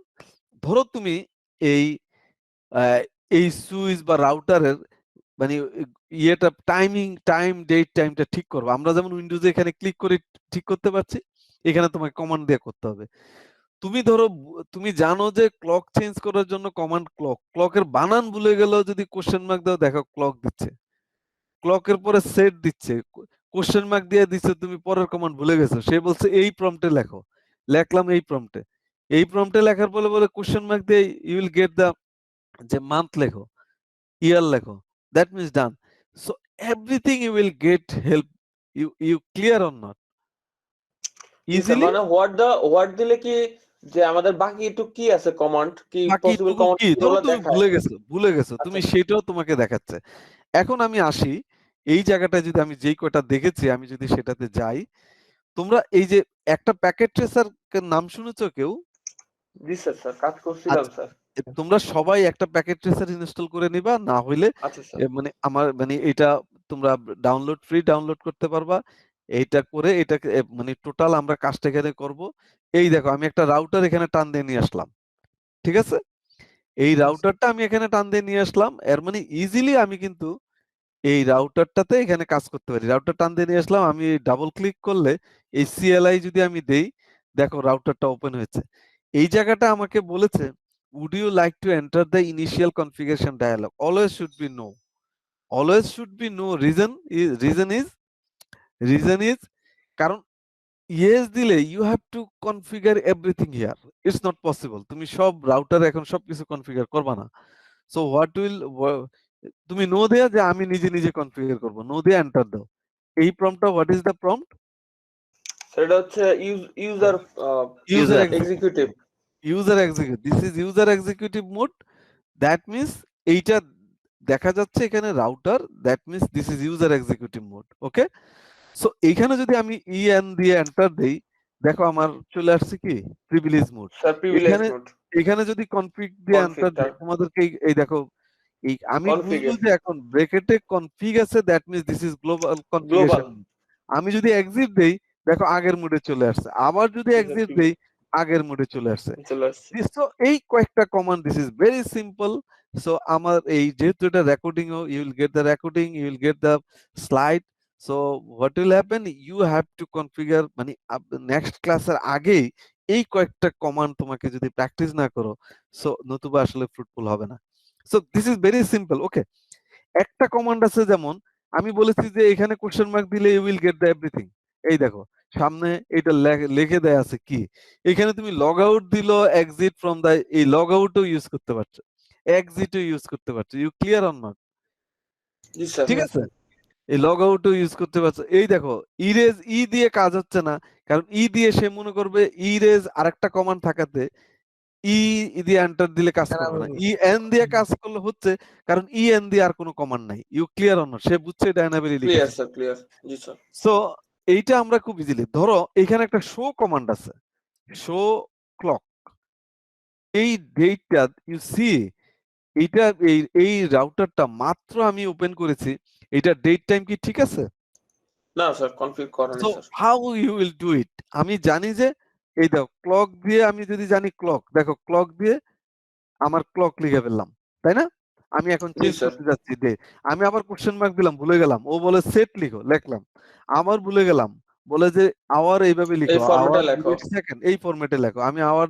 ধরো তুমি এই এই সুইচ বা রাউটারের মানে ইয়েটা টাইম ডেট টাইমটা ঠিক করবো। আমরা যেমন উইন্ডোজে এখানে ক্লিক করে ঠিক করতে পারছি, এখানে তোমাকে কমান্ড দিয়ে করতে হবে। তুমি ধরো তুমি জানো যে ক্লক চেঞ্জ করার জন্য কমান্ড ক্লকের বানান ভুলে গেলেও যদি কোশ্চেন মার্ক দাও, দেখো ক্লক দিচ্ছে, ক্লকের পরে সেট দিচ্ছে, কোশ্চেন মার্ক দিয়ে দিচ্ছে, তুমি পরের কমান্ড ভুলে গেছো, সে বলছে এই প্রম্পটে লেখো, লেখলাম এই প্রম্পটে লেখার পরে বলে কোশ্চেন মার্ক দিয়ে ইউ উইল গেট দ্য যে মান্থ লেখো, ইয়ার লেখো, that means done. So everything you will get help. You clear or not? Easily মানে হোয়াট দিলে কি যে আমাদের বাকি একটু কি আছে কমান্ড, কি পসিবল কমান্ড কি ধরো গুলো তুমি দেখায়। ভুলে গেছো, তুমি সেটাও তোমাকে দেখাচ্ছে। এখন আমি আসি এই জায়গাটায়, যদি আমি যেই কয়টা দেখেছি আমি যদি সেটাতে যাই, তোমরা এই যে একটা প্যাকেট ট্রেসার নাম শুনেছো কেউ? জি স্যার, স্যার কাজ করছিলাম আচ্ছা, স্যার। তোমরা সবাই একটা প্যাকেট ট্রেসার ইনস্টল করে নিবা, না হইলে আচ্ছা স্যার। মানে আমার মানে এটা তোমরা ফ্রি ডাউনলোড করতে পারবা। এইটা করে এটাকে মানে টোটাল আমরা কাজটা এখানে করব। এই দেখো আমি একটা রাউটার এখানে টান দিয়ে নিয়ে আসলাম, ঠিক আছে? এই রাউটারটা আমি এখানে টান দিয়ে নিয়ে আসলাম, এর মানে ইজিলি আমি কিন্তু এই রাউটারটাতে এখানে কাজ করতে পারি। রাউটার টান দিয়ে নিয়ে আসলাম, আমি ডাবল ক্লিক করলে এই CLI যদি আমি দেই, দেখো রাউটারটা ওপেন হয়েছে। এই জায়গাটা আমাকে বলেছে would you like to enter the initial configuration dialog, always should be no, always should be no. Reason is কারণ yes দিলে you have to configure everything here, it's not possible, তুমি সব রাউটার এখন সবকিছু কনফিগার করবা না। সো তুমি নো দেয়া যে আমি নিজে নিজে কনফিগার করব, নো দিয়ে এন্টার দাও। এই প্রম্পটটা হোয়াট ইজ দ্য প্রম্পট? সেটা হচ্ছে user user executive. This is user executive mode. That means এইটা দেখা যাচ্ছে এখানে router, that means this is user executive mode. Okay, so এইখানে যদি আমি EN দিয়ে এন্টার দেই, দেখো আমার চলে আসছে কি প্রিভিলেজ মোড। স্যার প্রিভিলেজ এখানে মোড এখানে যদি কনফিগ দিয়ে এন্টার কনফিগটা দিই, তোমাদেরকে এই দেখো এই আমি বুঝবো কনফিগার যে এখন ব্র্যাকেটে কনফিগ আছে, that means this is global global configuration. আমি যদি এক্সিট দেই, দেখো আগের মোডে চলে আসছে, আবার যদি এক্সিট দেই আগের মোডে চলে আসছে। চলে আসছে। সো এই কয়েকটা command, this is very simple. So আমার এই যেহেতু এটা recording, you will get the recording, you will get the slide. So what will happen, you have to configure, মানে নেক্সট ক্লাসের আগেই এই কয়েকটা কমান্ড তোমাকে যদি প্র্যাকটিস না করো, সো নতুবা আসলে ফ্রুটফুল হবে না। So this is very simple. Okay, একটা কমান্ড আছে, যেমন আমি বলেছি যে এখানে কোশ্চেন মার্ক দিলে you will get the everything. এই দেখো সামনে এটা লিখে দেয়া আছে কি, এখানে তুমি লগ আউট দিলো, এক্সিট ফ্রম দ্য, এই লগ আউটও ইউজ করতে পারছো, এক্সিটও ইউজ করতে পারছো। You clear or not? জি স্যার। ঠিক আছে, এই লগ আউটও ইউজ করতে পারছো। এই দেখো ইরেজ, দিয়ে কাজ হচ্ছে না, কারণ দিয়ে সে মনে করবে ইরেজ আরেকটা কমান্ড থাকাতে দিয়ে এন্টার দিলে কাজ করবে না, এন দিয়ে কাজ করলে হচ্ছে, কারণ এন দিয়ে আর কোনো কমান্ড নাই। ইউ ক্লিয়ার অন, সে বুঝছে এটা এনাবেলি ক্লিয়ার লিখেছে। Sir, clear. জি স্যার। সো এইটা আমরা খুব ইজিলি, ধরো এখানে একটা শো কমান্ড আছে, শো ক্লক। এই ডেটটা ইউ সি, এইটা এই রাউটারটা মাত্র আমি ওপেন করেছি, এটা ডেট টাইম কি ঠিক আছে? না স্যার, কনফিগ করা নেই so sir. How you will do it? আমি জানি যে এই দেখো ক্লক দিয়ে, আমি যদি জানি ক্লক, দেখো ক্লক দিয়ে আমার ক্লক লিখে ফেললাম, তাই না? আমি এখন জি চেঞ্জ স্যার। করতে যাচ্ছি ডে, আমি আবার কোশ্চেন মার্ক দিলাম, ভুলে গেলাম, ও বলে সেট লিখো, লিখলাম, আবার ভুলে গেলাম, বলে যে আওয়ার এইভাবে এই লিখো, ফরম্যাটে আওয়ার লেখো। সেকেন্ড এই ফরম্যাটে লেখো। আমি আওয়ার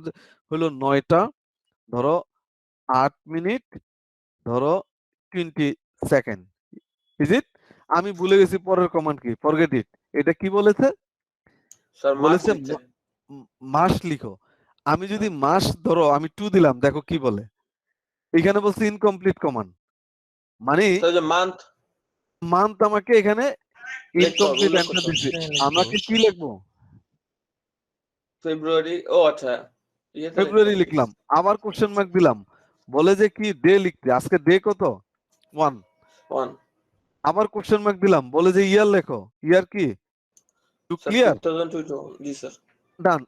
হলো 9টা, ধরো 8 মিনিট, ধরো 20 সেকেন্ড, ইজ ইট? আমি ভুলে গেছি পরের কমান্ড কি, ফরগেট ইট। এটা কি বলেছে? স্যার মাস বলেছে দিতে। মাস লিখো। আমি যদি মাস ধরো আমি 2 দিলাম, দেখো কি বলে, এখানে বলছে ইনকমপ্লিট কমান্ড, মানে স্যার যে মান্থ মান্থ আমাকে এখানে ইনকমপ্লিট এন্টার দিছে। আমাকে কি লিখবো? ফেব্রুয়ারি। ও আচ্ছা, ফেব্রুয়ারি লিখলাম, আবার কোশ্চেন মার্ক দিলাম, বলে যে কি ডে লিখতে, আজকে ডে কত? 1। 1 আবার কোশ্চেন মার্ক দিলাম, বলে যে ইয়ার লেখো, ইয়ার কি? টু স্যার ক্লিয়ার? 2022। জি স্যার। ডান,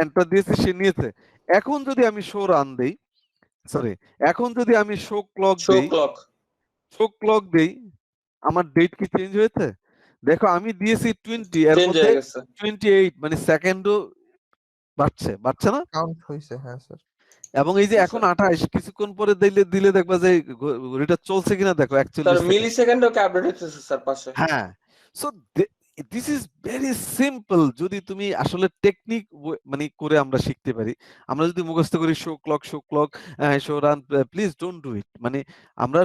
এন্টার দিয়েছে, সে নিয়েছে। এখন যদি আমি শো রান দেই, সরি, এখন যদি আমি শো ক্লক শো দেই, ক্লক দেই, আমার ডেট কি চেঞ্জ হয়েছে? দেখো আমি দিয়েছি 20, এর চেঞ্জ মধ্যে হয়ে গেছে। 28, মানে সেকেন্ডও বাড়ছে না? কাউন্ট হইছে, হ্যাঁ স্যার। এবং এই যে জি এখন স্যার। 28, কিছুক্ষণ পরে দিলে দেখবা যে ঘড়িটা চলছে কিনা, দেখো স্যার 41 সেকেন্ড। মিলি সেকেন্ডও কে আপডেট হচ্ছে স্যার পাশে। হ্যাঁ, so this is very simple. যদি তুমি আসলে টেকনিক মানে করে আমরা শিখতে পারি, আমরা যদি মুখস্থ করি show clock, show run, please don't do it. মানে আমরা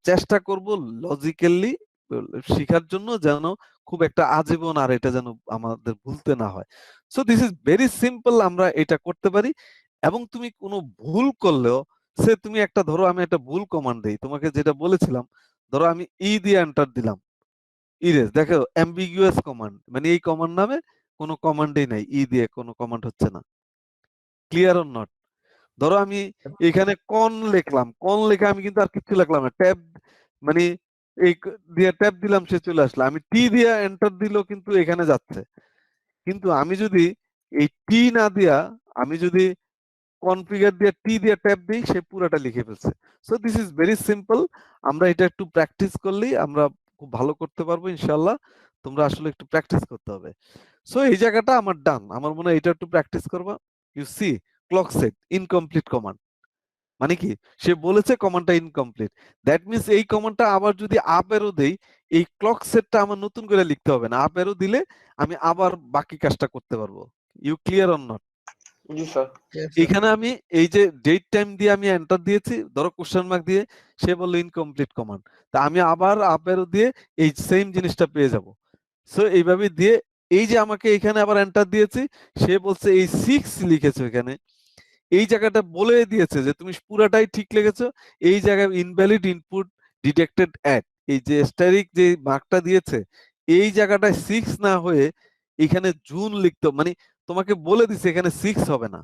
চেষ্টা করব লজিক্যালি শিখার জন্য, যেন খুব একটা আজীবন আর এটা যেন আমাদের ভুলতে না হয়। So this is very simple, আমরা এটা করতে পারি। এবং তুমি কোনো ভুল করলেও, সে তুমি একটা, ধরো আমি একটা ভুল কমান্ড দেই, তোমাকে যেটা বলেছিলাম, ধরো আমি দিয়ে এন্টার দিলাম, ইরেজ, দেখো অ্যাম্বিগুয়াস কমান্ড, মানে এই কমান্ড নামে কোনো কমান্ডই নাই, দিয়ে কোনো কমান্ড হচ্ছে না। Clear or not? ধরো আমি এখানে কন লিখলাম, কন লিখে আমি কিন্তু আর কিছু লিখলাম না, ট্যাব মানে এই দিয়ে ট্যাব দিলাম, সে চলে আসলো। আমি দিয়ে এন্টার দিলেও কিন্তু এখানে যাচ্ছে। কিন্তু আমি যদি এই না দিয়া, আমি যদি কনফিগার দিয়ে দিয়ে ট্যাব দিই, সে পুরাটা লিখে ফেলছে। So this is very simple. আমরা এটা একটু প্র্যাকটিস করলেই আমরা খুব ভালো করতে পারবো ইনশাআল্লাহ। তোমরা আসলে একটু প্র্যাকটিস করতে হবে। সো এই জায়গাটা আমার ডান, আমার মনে হয় এটা একটু প্র্যাকটিস করবা। You see clock set incomplete command মানে কি, সে বলেছে কমান্ডটা ইনকমপ্লিট, দ্যাট মিন্স এই কমান্ডটা আবার যদি আপ এরো দেই, এই ক্লক সেটটা আমার নতুন করে লিখতে হবে না, আপ এরো দিলে আমি আবার বাকি কাজটা করতে পারবো। You clear or not? জি স্যার। Yes, sir. এখানে আমি এই যে ডেট টাইম দিয়ে আমি এন্টার দিয়েছি, ধরো কোশ্চেন মার্ক দিয়ে, সে বললো ইনকমপ্লিট কমান্ড, তা আমি আবার আপ এরো দিয়ে এই সেম জিনিসটা পেয়ে যাব। সো এইভাবে দিয়ে এই যে আমাকে এখানে আবার এন্টার দিয়েছি, সে বলছে এই 6 লিখেছো এখানে, এই জায়গাটা বলে দিয়েছে যে তুমি পুরাটাই ঠিক লিখেছো, এই জায়গায় ইনভ্যালিড ইনপুট ডিটেক্টেড অ্যাট, এই যে স্ট্যাটিক যে মার্কটা দিয়েছে এই জায়গাটায় 6 না হয়ে এখানে জুন লিখতে, মানে তোমাকে বলে দিছে এখানে 6 হবে না,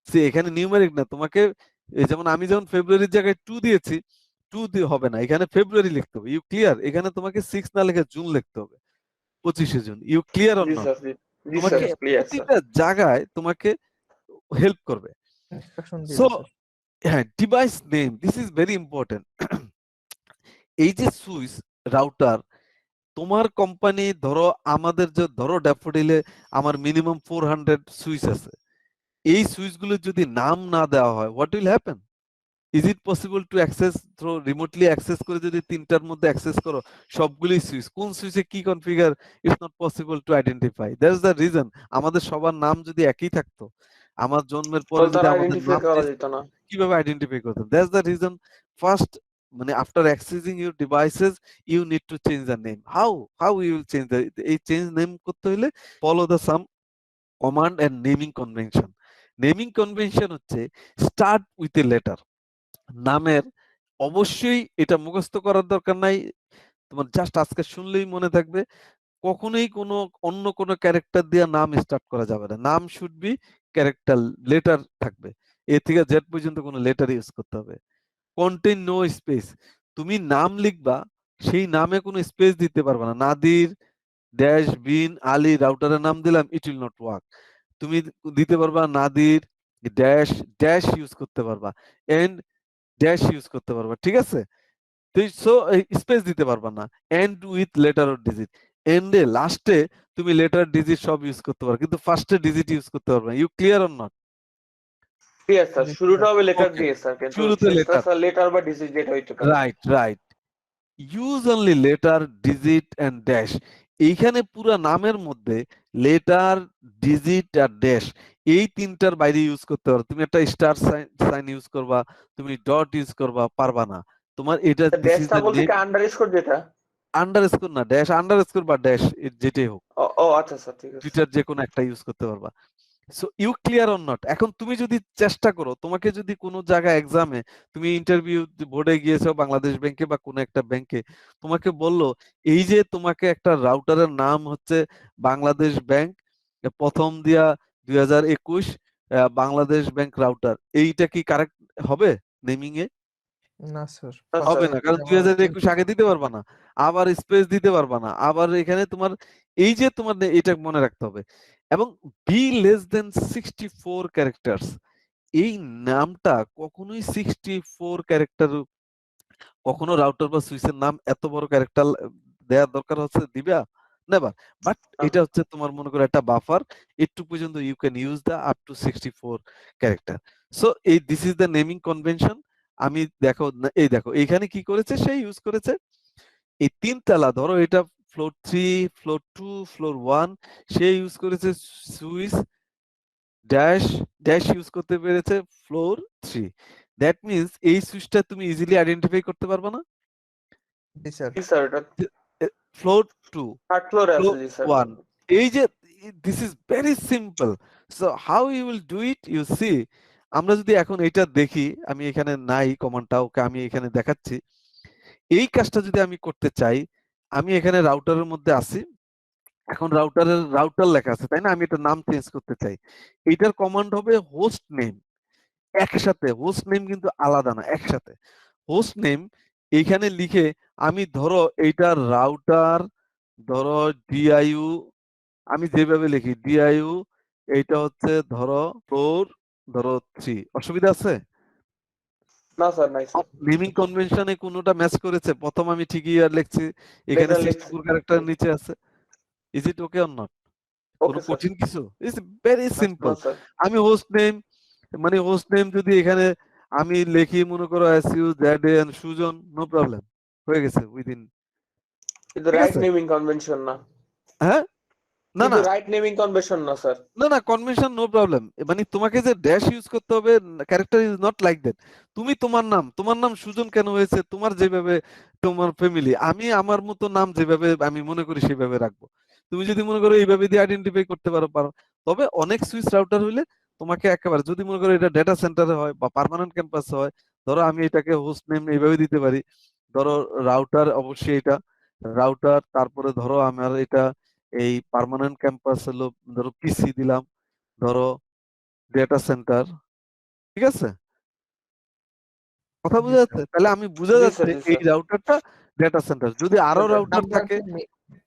সে এখানে নিউমেরিক না, তোমাকে যেমন আমি যেমন ফেব্রুয়ারির জায়গায় 2 দিয়েছি, 2 দিয়ে হবে না, এখানে ফেব্রুয়ারি লিখতে হবে। You clear? এখানে তোমাকে 6 না লিখে জুন লিখতে হবে, 25শে জুন। ইউ ক্লিয়ার অর জি নট? স্যার। জি তোমাকে স্যার, ক্লিয়ার স্যার। প্রতিটা জায়গায় তোমাকে হেল্প করবে। Instruction সো দিবে, sir. হ্যাঁ, device name, this is very important. এই যে সুইচ রাউটার, তোমার কোম্পানি ধরো, আমাদের যে ধরো ড্যাফোডিলে আমার মিনিমাম 400 সুইচ আছে, এই সুইচগুলো যদি নাম না দেওয়া হয়, what will happen? Is it possible to access through remotely access করে যদি তিনটার মধ্যে অ্যাক্সেস করো সবগুলোই সুইচ, কোন সুইচে কি configure it's not possible to identify. That's the reason. আমাদের সবার নাম যদি একই থাকতো, আমার জন্মের পরে তো যদি তার আমাদের আইডেন্টিফাই নাম করা change যেত না। কিভাবে আইডেন্টিফাই করতেন? দ্যাটস দ্য রিজন ফার্স্ট, মানে after accessing your devices you need to change the name. How you will change the, এই চেঞ্জ নেম করতে হলে follow the some command and naming convention. Naming convention হচ্ছে স্টার্ট উইথ এ লেটার। নামের অবশ্যই এটা মুখস্থ করার দরকার নাই, তোমার জাস্ট আজকে শুনলেই মনে থাকবে। কখনোই কোনো অন্য কোনো ক্যারেক্টার দিয়ে নাম স্টার্ট করা যাবে না, নাম শুড বি ক্যারেক্টার, লেটার থাকবে, এ থেকে জেড পর্যন্ত কোনো লেটার ইউজ করতে হবে। কন্টেইন নো স্পেস, তুমি নাম লিখবা সেই নামে কোনো স্পেস দিতে পারবে না। নাদির ড্যাশ বিন আলী রাউটারের নাম দিলাম, ইট উইল নট ওয়ার্ক। তুমি দিতে পারবা নাদির ড্যাশ ড্যাশ ইউজ করতে পারবা, এন্ড ড্যাশ ইউজ করতে পারবা, ঠিক আছে? সো স্পেস দিতে পারবা না। And with letter or digit, এন্ডে লাস্টে তুমি লেটার ডিজিট সব ইউজ করতে পারো, কিন্তু ফার্স্টে ডিজিট ইউজ করতে পারবে না। You clear or not? Clear sir. Yes, শুরুটা sir. হবে লেটার ওকে, দিয়ে স্যার, কিন্তু শুরুতে শেষটা লেটার, স্যার লেটার বা ডিজিট যেটা হইতে পারে। Right right. Use only letter digit and dash. এইখানে পুরো নামের মধ্যে লেটার ডিজিট আর ড্যাশ এই তিনটার বাইরে ইউজ করতে পারো। তুমি একটা স্টার সাইন ইউজ করবা, তুমি ডট ইউজ করবা, পারবা না। তোমার এটা দিস ইজ ড্যাশটা দ্য বলতে নেম। কি আন্ডারস্কোর যেটা? আন্ডারস্কোর না, ড্যাশ, আন্ডারস্কোর বা ড্যাশ যেটাই হোক, ও ও আচ্ছা স্যার, ঠিক আছে। দুইটার যে কোনো একটা ইউজ করতে পারবা। So you clear or not? এখন তুমি যদি চেষ্টা করো, তোমাকে যদি কোনো জায়গায় এক্সামে, তুমি ইন্টারভিউ বোর্ডে গিয়েছো বাংলাদেশ ব্যাংকে বা কোনো একটা ব্যাংকে, তোমাকে বললো এই যে তোমাকে একটা রাউটারের নাম হচ্ছে বাংলাদেশ ব্যাংক, প্রথম দিয়া 2021 বাংলাদেশ ব্যাংক রাউটার, এইটা কি কারেক্ট হবে নেমিং এ? না, sir. না, হবে স্যার। না, কারণ আমার 2021 আগে দিতে পারবা না, আবার স্পেস দিতে পারবা না, আবার এখানে তোমার এই যে তোমার এটা মনে রাখতে হবে। এবং বি লেস দেন 64 ক্যারেক্টার্স, এই নামটা কখনোই 64 ক্যারেক্টার, কখনো রাউটার বা সুইচের নাম এত বড় ক্যারেক্টার দেওয়ার দরকার হচ্ছে দিবা নেভার। বাট এটা হচ্ছে তোমার মনে করো একটা বাফার, একটু পর্যন্ত you can use the up to 64 character. So এই this is the naming convention. আমি দেখো এই দেখো এইখানে কি করেছে, সে ইউজ করেছে এই তিনতলা, ধরো এটা ফ্লোর 3, ফ্লোর 2, ফ্লোর 1, সে ইউজ করেছে সুইচ ড্যাশ ড্যাশ ইউজ করতে পেরেছে ফ্লোর 3। দ্যাট মিন্স এই সুইচটা তুমি ইজিলি আইডেন্টিফাই করতে পারবে না। জি, sir. জি স্যার, এটা ফ্লোর 2, থার্ড ফ্লোরে আছে। ফ্লোর জি স্যার। 1, এই যে this is very simple. So how you will do it, you see. আমরা যদি এখন এটা দেখি, আমি এখানে নাই কমান্ডটা, ওকে আমি এখানে দেখাচ্ছি। এই কাজটা যদি আমি করতে চাই, আমি এখানে রাউটারের মধ্যে আসি, এখন রাউটারের রাউটার লেখা আছে তাই না, আমি এটা নাম চেঞ্জ করতে চাই, এইটার কমান্ড হবে হোস্ট নেম। একসাথে হোস্ট নেম কিন্তু আলাদা না, একসাথে হোস্ট নেম এইখানে লিখে আমি ধরো এইটা রাউটার, ধরো ডিআইইউ, আমি যেভাবে লিখি ডিআইইউ, এইটা হচ্ছে ধরো ফ্লোর, ধরো 3, অসুবিধা আছে? না স্যার, নাই স্যার। নেমিং কনভেনশনে কোনোটা ম্যাচ করেছে? প্রথম আমি ঠিকই আর লিখছি, এখানে লেটার লিখছি। 64 ক্যারেক্টার নিচে আছে, is it okay or not? কোনো ওকে স্যার। কঠিন কিছু? ইটস ভেরি না সিম্পল। স্যার। আমি হোস্ট নেম মানে হোস্ট নেম যদি এখানে আমি লিখি মনে করো SU ZAN Sujan, no problem, হয়ে গেছে উইদিন। কিন্তু ঠিক রাইট আছে? নেমিং কনভেনশন না। হ্যাঁ? না, কিন্তু না, রাইট নেমিং কনভেনশন না স্যার। না, কনভেনশন নো প্রবলেম। মানে তোমাকে যে ড্যাশ ইউজ করতে হবে, character is not like that. তুমি তোমার নাম সুজন কেন হয়েছে? তোমার যেভাবে তোমার ফ্যামিলি, আমি আমার মতো নাম যেভাবে আমি মনে করি সেভাবে রাখবো। তুমি যদি মনে করো এইভাবে দিয়ে আইডেন্টিফাই করতে পারো। তবে অনেক সুইচ রাউটার হইলে তোমাকে একেবারে যদি মনে করো এটা ডেটা সেন্টারে হয় বা পার্মানেন্ট ক্যাম্পাসে হয়, ধরো আমি এটাকে হোস্ট নেম এইভাবে দিতে পারি। ধরো রাউটার অবশ্যই এটা রাউটার, তারপরে ধরো আমার এটা এই পার্মানেন্ট ক্যাম্পাস হলো, ধরো পিসি দিলাম, ধরো ডেটা সেন্টার। ঠিক আছে? কথা জি বোঝা স্যার। যাচ্ছে? তাহলে আমি বোঝা জি যাচ্ছে স্যার, জি এই স্যার। রাউটারটা data centre. যদি আরো Data- রাউটার নাম্বার থাকে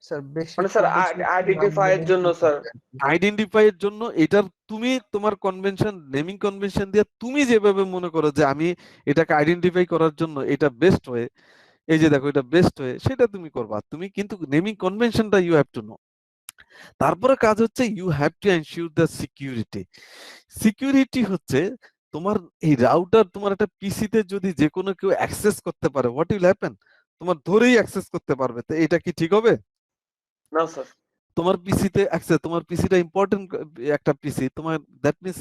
স্যার বেশি মানে স্যার খুব বেশি একটু নাম আইডেন্টিফাই এর নেমিং জন্য করতে স্যার। হবে আর কি। আইডেন্টিফাই এর জন্য এটার তুমি তোমার কনভেনশন নেমিং কনভেনশন দিয়ে তুমি যেভাবে মনে করো যে আমি এটাকে আইডেন্টিফাই করার জন্য এটা বেস্ট ওয়ে, এই যে দেখো এটা বেস্ট ওয়ে, সেটা তুমি করবা। তুমি কিন্তু নেমিং কনভেনশনটা ইউ হ্যাভ টু নো। তারপরে কাজ হচ্ছে you have to ensure the security. Security হচ্ছে তোমার এই রাউটার তোমার একটা পিসিতে যদি যে কোনো কেউ অ্যাক্সেস করতে পারে, হোয়াট উইল হ্যাপেন? তোমার ধরেই অ্যাক্সেস করতে পারবে, তো এটা কি ঠিক হবে? না স্যার। তোমার পিসিতে অ্যাক্সেস, তোমার পিসিটা ইম্পর্টেন্ট একটা পিসি, তোমার that means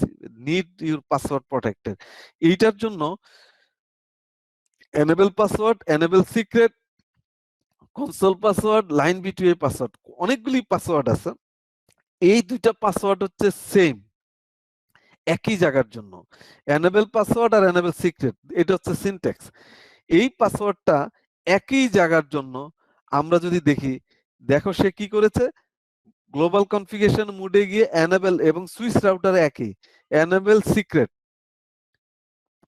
need your password protected. এইটার জন্য enable password, enable secret, console password, line বিটুয়ে পাসওয়ার্ড, অনেকগুলি পাসওয়ার্ড আছে। এই দুইটা পাসওয়ার্ড হচ্ছে সেম, একই জায়গার জন্য। এনেবল পাসওয়ার্ড আর এনেবল সিক্রেট, এটা হচ্ছে সিনট্যাক্স। এই পাসওয়ার্ডটা একই জায়গার জন্য আমরা যদি দেখি, দেখো সে কি করেছে, গ্লোবাল কনফিগারেশন মোডে গিয়ে এনেবল এবং সুইচ রাউটারে একই এনেবল সিক্রেট,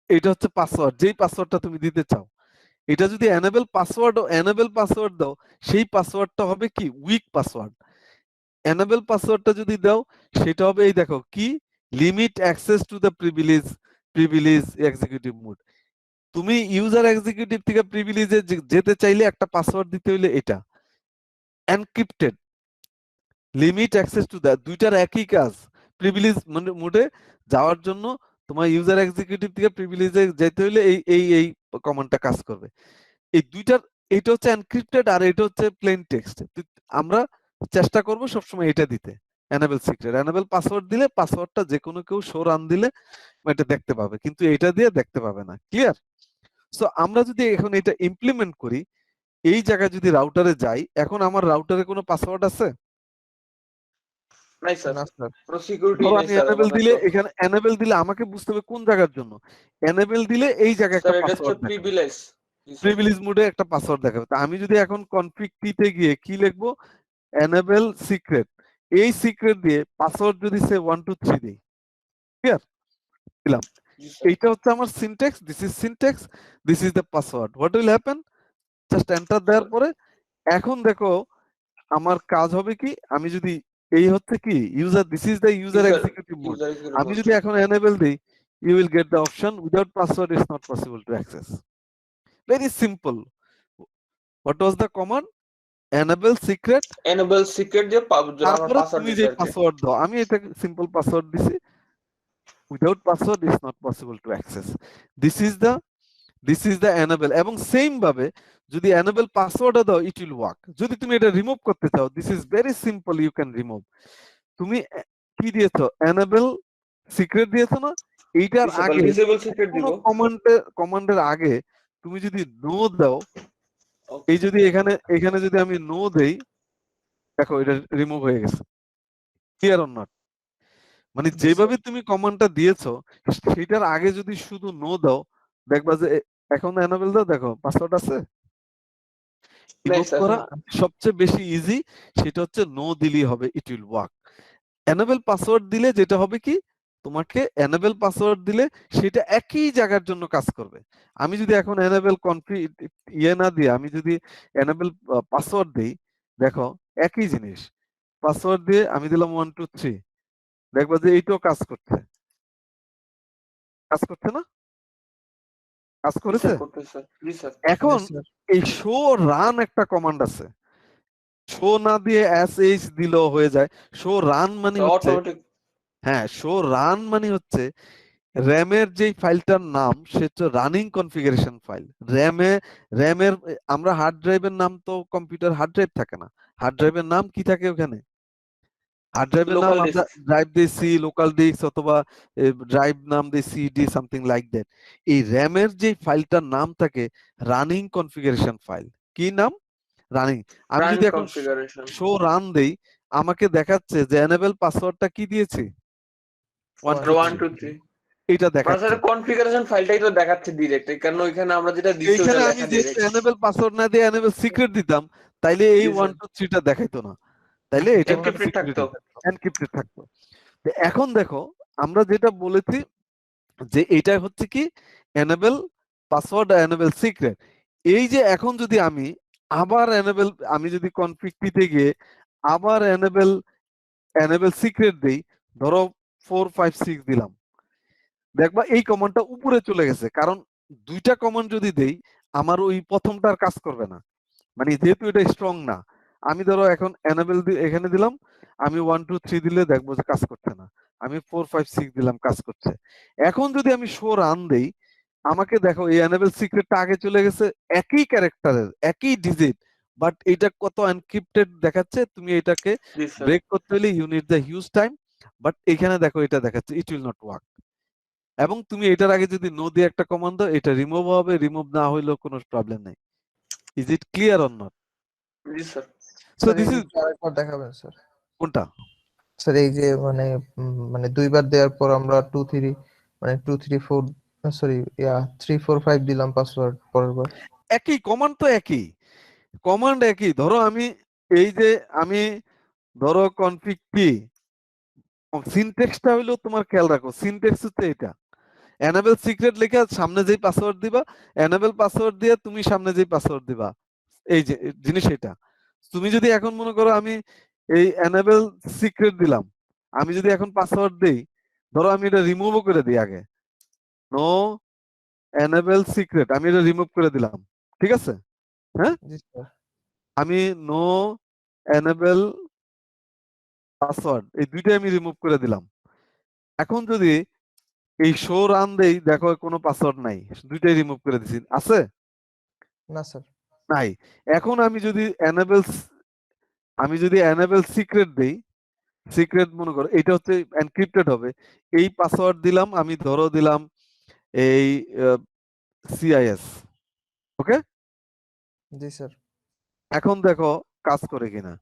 এটা হচ্ছে পাসওয়ার্ড, যেই পাসওয়ার্ডটা তুমি দিতে চাও। এটা যদি এনেবল পাসওয়ার্ড ও এনেবল পাসওয়ার্ড দাও, সেই পাসওয়ার্ডটা হবে কি উইক পাসওয়ার্ড। এনেবল পাসওয়ার্ডটা যদি দাও সেটা হবে এই দেখো কি, limit access to the privilege executive mode. তুমি ইউজার এক্সিকিউটিভ থেকে প্রিভিলেজে যেতে চাইলে একটা পাসওয়ার্ড দিতে হইলে এটা encrypted, limit access to the, দুইটার একই কাজ। প্রিভিলেজ মোডে যাওয়ার জন্য তোমার ইউজার এক্সিকিউটিভ থেকে প্রিভিলেজে যেতে হইলে এই কমান্ডটা কাজ করবে। এই দুইটার, এটা হচ্ছে এনক্রিপ্টেড আর এটা হচ্ছে প্লেন টেক্সট। আমরা চেষ্টা করব সবসময় এটা দিতে, এনেবল সিক্রেট। এনেবল পাসওয়ার্ড দিলে পাসওয়ার্ডটা যে কোনো কেউ শো রান দিলে এটা দেখতে পাবে, কিন্তু এটা দিয়ে দেখতে পাবে না। ক্লিয়ার? সো আমরা যদি এখন এটা ইমপ্লিমেন্ট করি, এই জায়গায় যদি রাউটারে যাই, এখন আমার রাউটারে কোনো পাসওয়ার্ড আছে? নাই স্যার। না স্যার। কোনো সিকিউরিটি ধরো নাই আমি স্যার এনেবল আমাদের দিলে, তো। এখানে এনেবল দিলে আমাকে বুঝতে হবে কোন জায়গার জন্য। এনেবল দিলে এই জায়গায় স্যার একটা এটা হচ্ছে পাসওয়ার্ড দেখাবে, প্রিভিলেজ। জি স্যার। প্রিভিলেজ মোডে একটা পাসওয়ার্ড দেখাবে। তা আমি যদি এখন কনফিগ টিতে গিয়ে কি লিখবো, এনেবল সিক্রেট, এই সিক্রেট দিয়ে পাসওয়ার্ড যদি সে 1 2 3 দেই, ক্লিয়ার? দিলাম। জি স্যার। এইটা হচ্ছে আমার syntax, this is syntax, this is the password. What will happen? Just enter দেওয়ার পরে এখন দেখো আমার কাজ হবে কি, আমি যদি এই হচ্ছে কি user, this is the user user executive mode, user আমি যদি এখন এনেবল দিই, you will get the option without password it's not possible to access. Very simple. What was the command? Enable secret, enable secret দিয়ে আমার তারপরে পাসওয়ার্ড তুমি দিছে যে আর কি। পাসওয়ার্ড দাও, আমি এটা সিম্পল পাসওয়ার্ড দিছি, without password is not possible to access. This is the enable, এবং সেম ভাবে যদি enable পাসওয়ার্ড দাও it will work. যদি তুমি এটা রিমুভ করতে চাও, this is very simple, you can remove. তুমি কি দিয়েছো, enable সিক্রেট দিয়েছো না, এইটার আগে ডিসেবল সিক্রেট দিব। কোন কমান্ডের আগে তুমি যদি নো দাও, এই যদি এখানে যদি আমি নো দেই, দেখো এটা রিমুভ হয়ে গেছে। Clear or not? মানে জি যেভাবে স্যার। তুমি কমান্ডটা দিয়েছো সেটার আগে যদি শুধু নো দাও, দেখবা যে এখন এনাবেল দাও, দেখো পাসওয়ার্ড আছে। নাই রিমুভ স্যার। করা সবচেয়ে বেশি ইজি, সেটা হচ্ছে নো দিলেই হবে, ইট উইল ওয়ার্ক। এনেবল পাসওয়ার্ড দিলে যেটা হবে কি, তোমাকে এনেবল পাসওয়ার্ড দিলে সেটা একই জায়গার জন্য কাজ করবে। আমি যদি এখন এনেবল না দিয়ে আমি যদি এনেবল পাসওয়ার্ড দিই, দেখো একই জিনিস, পাসওয়ার্ড দিয়ে আমি দিলাম 1 2 3, দেখবা যে এইটাও কাজ করছে। কাজ করছে না? কাজ করেছে? করতেছে। জি স্যার। এখন জি স্যার। এই শো রান একটা কমান্ড আছে, শো না দিয়ে sh দিলেও হয়ে যায়। শো রান মানে হচ্ছে, অটোমেটিক হ্যাঁ শো রান মানে হচ্ছে র্যামের যেই ফাইলটার নাম সে হচ্ছে রানিং কনফিগারেশন ফাইল। র্যামের আমরা হার্ড ড্রাইভের নাম তো কম্পিউটার হার্ড ড্রাইভ থাকে না, হার্ড ড্রাইভের নাম কি থাকে ওখানে? হার্ড ড্রাইভের নাম লোকাল আমরা ডিস্ক। ড্রাইভ দিয়ে সি, লোকাল ডিস্ক অথবা ড্রাইভ নাম দিয়ে সিডি সামথিং লাইক দ্যাট। এই র্যামের যে ফাইলটার নাম থাকে রানিং কনফিগারেশন ফাইল। কি নাম? রানিং। আমি রান যদি এখন কনফিগারেশন শো রান দেই আমাকে দেখাচ্ছে যে এনেবল পাসওয়ার্ডটা কি দিয়েছি 1 2 1 2 3 এটা মানে দেখাচ্ছে। স্যার কনফিগারেশন ফাইলটাই তো দেখাচ্ছে ডিরেক্ট, কারণ ওইখানে আমরা যেটা দিচ্ছি এইখানে ওটা আমি লেখা যে ডিরেক্ট। এনেবল পাসওয়ার্ড না দিয়ে এনেবল সিক্রেট দিতাম তাইলে এই জি, 1 স্যার। 2 3টা দেখাইতো না, তাইলে এটা ওখানে এনক্রিপ্টেড থাকতো। এনক্রিপ্টেড থাকতো। তো এখন দেখো আমরা যেটা বলেছি যে এটা হচ্ছে কি এনেবল পাসওয়ার্ড এনেবল সিক্রেট। এই যে এখন যদি আমি আবার এনেবল, আমি যদি কনফিগ টিতে গিয়ে আবার এনেবল সিক্রেট দেই, ধরো 4 5 6 দিলাম, দেখবা এই কমান্ডটা উপরে চলে গেছে। কারণ দুইটা কমান্ড যদি দেই আমার ওই প্রথমটার কাজ করবে না, মানে যেহেতু এটা স্ট্রং না। আমি ধরো এখন এনেবল এখানে দিলাম, আমি 1 2 3 দিলে দেখবো যে কাজ করছে না, আমি 4 5 6 দিলাম কাজ করছে। এখন যদি আমি শো রান দেই আমাকে দেখো এই এনেবল সিক্রেটটা আগে চলে গেছে, একই ক্যারেক্টারের একই ডিজিট, বাট এটা কত এনক্রিপ্টেড দেখাচ্ছে। তুমি এটাকে জি স্যার। ব্রেক করতে হলে you need the huge time, but এখানে দেখো এটা দেখাচ্ছে ইট উইল নট ওয়ার্ক। এবং তুমি এটার আগে যদি নো দিয়ে একটা কমান্ড দাও এটা রিমুভ হবে, রিমুভ না হইলেও কোনো প্রবলেম নাই। Is it clear or not? জি স্যার। সো স্যার দিস এই ইজ জিনিসটা আরেকবার দেখাবেন স্যার। কোনটা? স্যার এই যে মানে দুইবার দেওয়ার পর আমরা 2 3 মানে 2 3 4 সরি 3 4 5 দিলাম পাসওয়ার্ড পরের বার। একই কমান্ড তো একই কমান্ড একই। ধরো আমি এই যে আমি ধরো কনফিগ কি সিনট্যাক্সটা হইলো তোমার খেয়াল রাখো, সিনট্যাক্স হচ্ছে এটা এনেবল সিক্রেট লিখে সামনে যেই পাসওয়ার্ড দিবা, এনেবল পাসওয়ার্ড দিয়ে তুমি সামনে যেই পাসওয়ার্ড দিবা, এই যে জিনিস এটা। তুমি যদি এখন মনে করো আমি এই এনেবল সিক্রেট দিলাম, আমি যদি এখন পাসওয়ার্ড দেই, ধরো আমি এটা রিমুভও করে দিই আগে, নো এনেবল সিক্রেট, আমি এটা রিমুভ করে দিলাম, ঠিক আছে? হ্যাঁ, জি স্যার। আমি নো এনেবল পাসওয়ার্ড এই দুইটাই আমি রিমুভ করে দিলাম। এখন যদি এই শো রান দেই দেখো কোনো পাসওয়ার্ড নাই, দুইটাই রিমুভ করে দিছি, আছে? না স্যার। নাই। এখন আমি যদি এনেবল সিক্রেট দেই, সিক্রেট মনে করো এটা হচ্ছে এনক্রিপ্টেড হবে, এই পাসওয়ার্ড দিলাম, আমি ধরো দিলাম এই সিআইএস, ওকে? জি স্যার। এখন দেখো কাজ করে কিনা।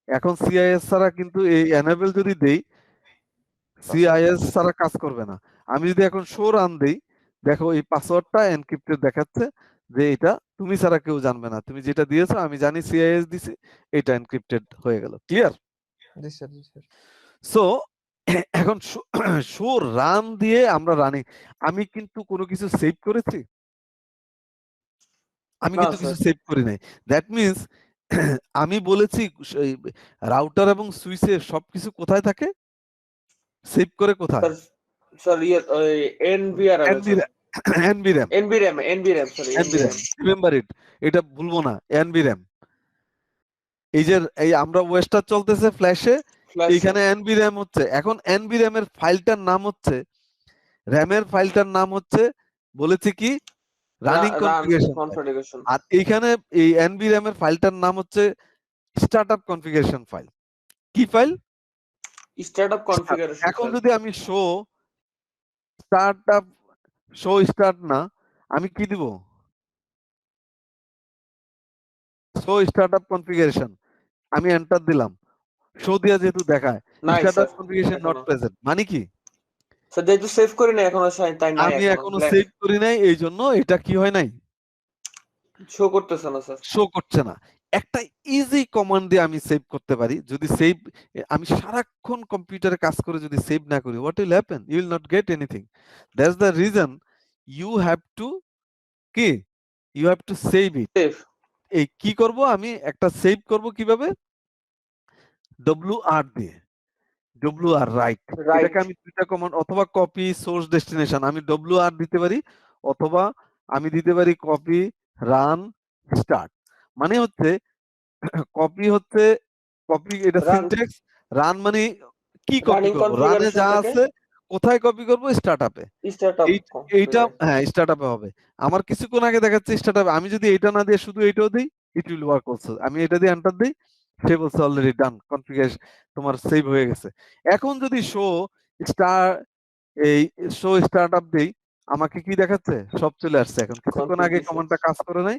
এখন সিআইএস ছাড়া কিন্তু এই এনেবল যদি দেই সিআইএস ছাড়া কাজ করবে না। আমি যদি এখন শো রান দেই দেখো এই পাসওয়ার্ডটা এনক্রিপ্টেড দেখাচ্ছে যে এটা তুমি ছাড়া কেউ জানবে না, তুমি যেটা দিয়েছো আমি জানি সিআইএস দিছি, এটা এনক্রিপ্টেড হয়ে গেল। ক্লিয়ার? জি স্যার। জি স্যার। সো এখন শো রান দিয়ে আমরা রানিং, আমি কিন্তু কোনো কিছু সেভ করেছি? আমি না কিন্তু স্যার। কিছু সেভ করি নাই। দ্যাট মিন্স আমি বলেছি রাউটার এবং সুইচে সবকিছু কোথায় থাকে, সেভ করে কোথায়? স্যার স্যার ওই এনভিআরএম এনভিরাম, এনভিআরএম সরি এনভিরাম, এনভিআরএম। রিমেম্বার ইট, এটা ভুলবো না, এনভিরাম। এই যে এই আমরা ওয়েস্টার চলতেছে ফ্ল্যাশে, এইখানে এনভিরাম হচ্ছে। এখন এনভিরাম এর ফাইলটার নাম হচ্ছে, র্যামের ফাইলটার নাম হচ্ছে বলেছি কি রানিং কনফিগারেশন ফাইল, কনফিগারেশন। আর এইখানে এই এনভিরাম এর ফাইলটার নাম হচ্ছে স্টার্টআপ কনফিগারেশন ফাইল। কি ফাইল? Startup configuration. এখন যদি আমি শো স্টার্টআপ, শো স্টার্ট না, আমি কি দিব? শো স্টার্টআপ কনফিগারেশন, আমি এন্টার দিলাম, শো দিয়া যেহেতু দেখায় নাই স্টার্টআপ স্যার কনফিগারেশন নট এখনো। প্রেজেন্ট, মানে কি স্যার যেহেতু সেভ করি না এখনো তাই নাই আমি এখনো এখনো ব্ল্যাঙ্ক সেভ করি নাই, এই জন্য এটা কি হয় নাই, শো করতেছে না স্যার। শো করছে না। একটা ইজি কমান্ড দিয়ে আমি সেভ করতে পারি। যদি সেভ, আমি সারাক্ষণ কম্পিউটারে কাজ করে যদি সেভ না করি, what will happen? You will not get anything. That's the reason you have to কি, you have to save it. Save এই কি করব, আমি একটা সেভ করব কিভাবে? WR দিয়ে, WR রাইট। এটাকে আমি দুইটা কমান্ড, অথবা কপি সোর্স ডেস্টিনেশন, আমি WR দিতে পারি, অথবা আমি দিতে পারি কপি রান স্টার্ট। মানে হচ্ছে কপি হচ্ছে কপি, এটা Run. সিনট্যাক্স। রান মানে কি কপি Running করব? রানে configuration যা থেকে আছে কোথায় কপি করব? স্টার্টআপে। startup এইটা configure. হ্যাঁ, স্টার্টআপে হবে। আমার কিছুক্ষণ আগে দেখাচ্ছে স্টার্টআপে। আমি যদি এটা না দিয়ে শুধু এইটাও দেই, ইট উইল ওয়ার্ক অলসো। আমি এটা দিয়ে এন্টার দেই, সে বলছে অলরেডি ডান, কনফিগারেশন তোমার সেভ হয়ে গেছে। এখন যদি শো স্টার্টআপ দেই, আমাকে কি দেখাচ্ছে? সব চলে আসছে। এখন কিছুক্ষণ আগে Configuration. কমান্ডটা কাজ করে নাই,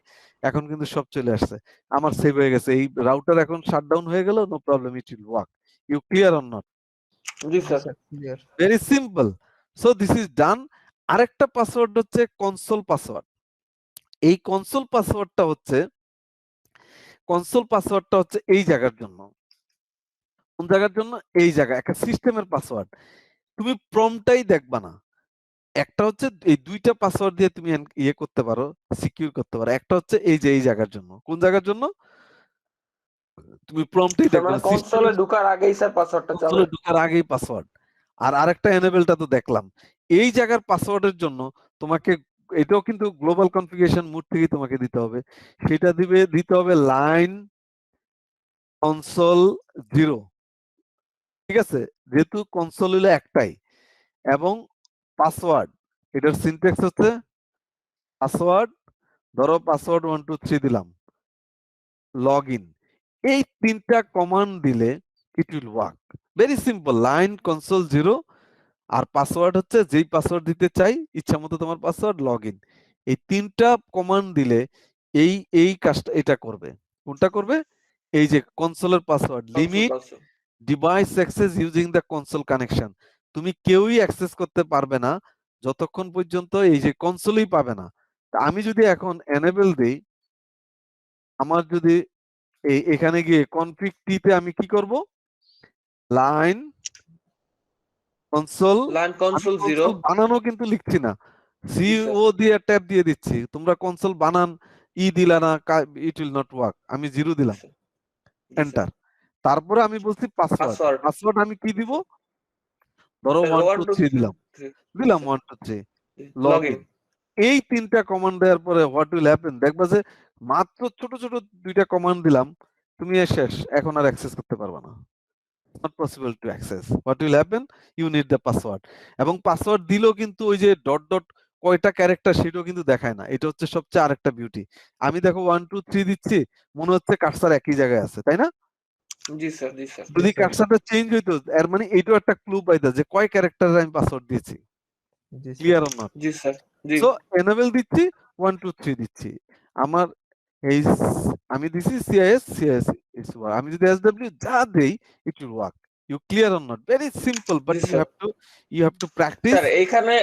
এখন কিন্তু সব চলে আসছে। আমার সেভ হয়ে গেছে। এই রাউটার এখন শাটডাউন হয়ে গেল, no problem, it will work. You clear or not? জি জি sir. Sir, clear. Very simple. So this is done. আরেকটা পাসওয়ার্ড হচ্ছে কনসোল পাসওয়ার্ড। এই কনসোল পাসওয়ার্ডটা হচ্ছে এই জায়গার জন্য। কোন জায়গার জন্য? এই জায়গা, একটা সিস্টেমের পাসওয়ার্ড। তুমি প্রম্পটটাই দেখবা না। একটা হচ্ছে এই দুইটা পাসওয়ার্ড দিয়ে তুমি ইয়ে করতে পারো, সিকিউর করতে পারো। একটা হচ্ছে এই যে এই জায়গার জন্য। কোন জায়গার জন্য? তুমি প্রম্পটই তার দেখবে মানে না। কনসোলে ঢোকার আগেই স্যার পাসওয়ার্ডটা চাবে। কনসোলে ঢোকার আগেই পাসওয়ার্ড। আর আরেকটা এনেবলটা তো দেখলাম। এই জায়গার পাসওয়ার্ডের জন্য তোমাকে, এটাও কিন্তু গ্লোবাল কনফিগারেশন মোড থেকে তোমাকে দিতে হবে। সেটা দিতে হবে লাইন কনসোল 0। ঠিক আছে? যেহেতু কনসোল হলো একটাই, এবং পাসওয়ার্ড, এটার সিনট্যাক্স হচ্ছে পাসওয়ার্ড, ধরো পাসওয়ার্ড 1 2 3 দিলাম, লগইন। এই তিনটা কমান্ড দিলে it will work. Very simple. Line console 0, আর পাসওয়ার্ড হচ্ছে যেই পাসওয়ার্ড দিতে চাই, ইচ্ছা মতো তোমার পাসওয়ার্ড, লগইন। এই তিনটা কমান্ড দিলে এই এই কাজটা এটা করবে। কোনটা করবে? এই যে কনসোলের password, limit device access using the console connection. তুমি কেউই অ্যাক্সেস করতে পারবে না যতক্ষণ পর্যন্ত এই যে কনসোলই পাবে না। তা আমি যদি এখন এনেবল দেই, আমার যদি এখানে গিয়ে কনফিগ টিতে আমি কি করব? লাইন কনসোল, লাইন আমি কনসোল 0। কনসোল বানানো কিন্তু লিখছি না, জি স্যার। সিও দিয়ে ট্যাব দিয়ে দিচ্ছি। তোমরা কনসোল বানান দিলা না, ইট উইল নট ওয়ার্ক। আমি 0 দিলাম, জি স্যার। এন্টার। তারপরে আমি বলছি পাসওয়ার্ড। পাসওয়ার্ড। পাসওয়ার্ড আমি কি দিব? ধরো স্যার 1 1 2 2 3 দিলাম, 3 1 2 3 লগইন। লগইন। এই তিনটা কমান্ড দেওয়ার পরে হোয়াট উইল হ্যাপেন? দেখবা যে মাত্র ছোট ছোট দুইটা কমান্ড দিলাম, তুমি শেষ, এখন আর অ্যাক্সেস করতে পারবে না। not possible to access. What will happen? You need the password. এবং পাসওয়ার্ড দিলেও কিন্তু ওই যে ডট ডট কয়টা ক্যারেক্টার সেটাও কিন্তু দেখায় না। এটা হচ্ছে সবচেয়ে আরেকটা বিউটি। আমি দেখো 1 2 3 দিচ্ছি, মনে হচ্ছে কার্সার একই জায়গায় আছে, তাই না? জি স্যার। জি স্যার। যদি কার্সারটা চেঞ্জ হইতো, এর মানে এইটাও একটা ক্লু পাইতো যে কয় ক্যারেক্টারের আমি পাসওয়ার্ড দিয়েছি। জি স্যার। Clear or not? জি স্যার। জি। সো এনেবল দিচ্ছি, 1 2 3 দিচ্ছি। আমার এই আমি দিছি সিআইএস আমি যদি এসডব্লিউ যা দেই, it will work. You clear or not? Very simple, but জি you sir. Have to practice. Sir এইখানে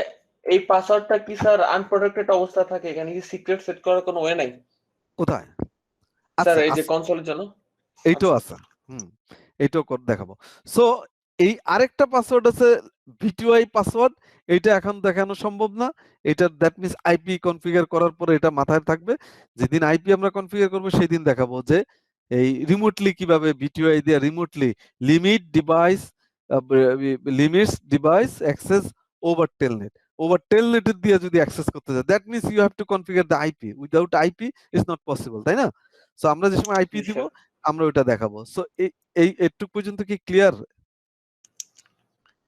এই পাসওয়ার্ডটা কি স্যার আনপ্রোটেক্টেড অবস্থা থাকে? এখানে কি সিক্রেট সেট করার কোনো ওয়ে নাই? কোথায়? স্যার আছে, এই যে আছে, কনসোলের জন্য? এইটাও আছে। হুম, এইটাও দেখাবো। সো এই আরেকটা পাসওয়ার্ড আছে, ভিটিওআই পাসওয়ার্ড। এটা এখন দেখানো সম্ভব না। এটা দ্যাট মিন্স আইপি কনফিগার করার পরে এটা মাথায় থাকবে। যেদিন আইপি আমরা কনফিগার করব সেদিন দেখাবো যে এই রিমোটলি কিভাবে ভিটিওআই দিয়ে remotely limits device access over telnet. Over telnet দিয়ে যদি অ্যাক্সেস করতে চাই, that means you have to configure the IP. Without IP is not possible, তাই না? সো আমরা যে সময় আইপি জি দিব, স্যার। আমরা ওটা দেখাবো। সো এই এটুক পর্যন্ত কি ক্লিয়ার?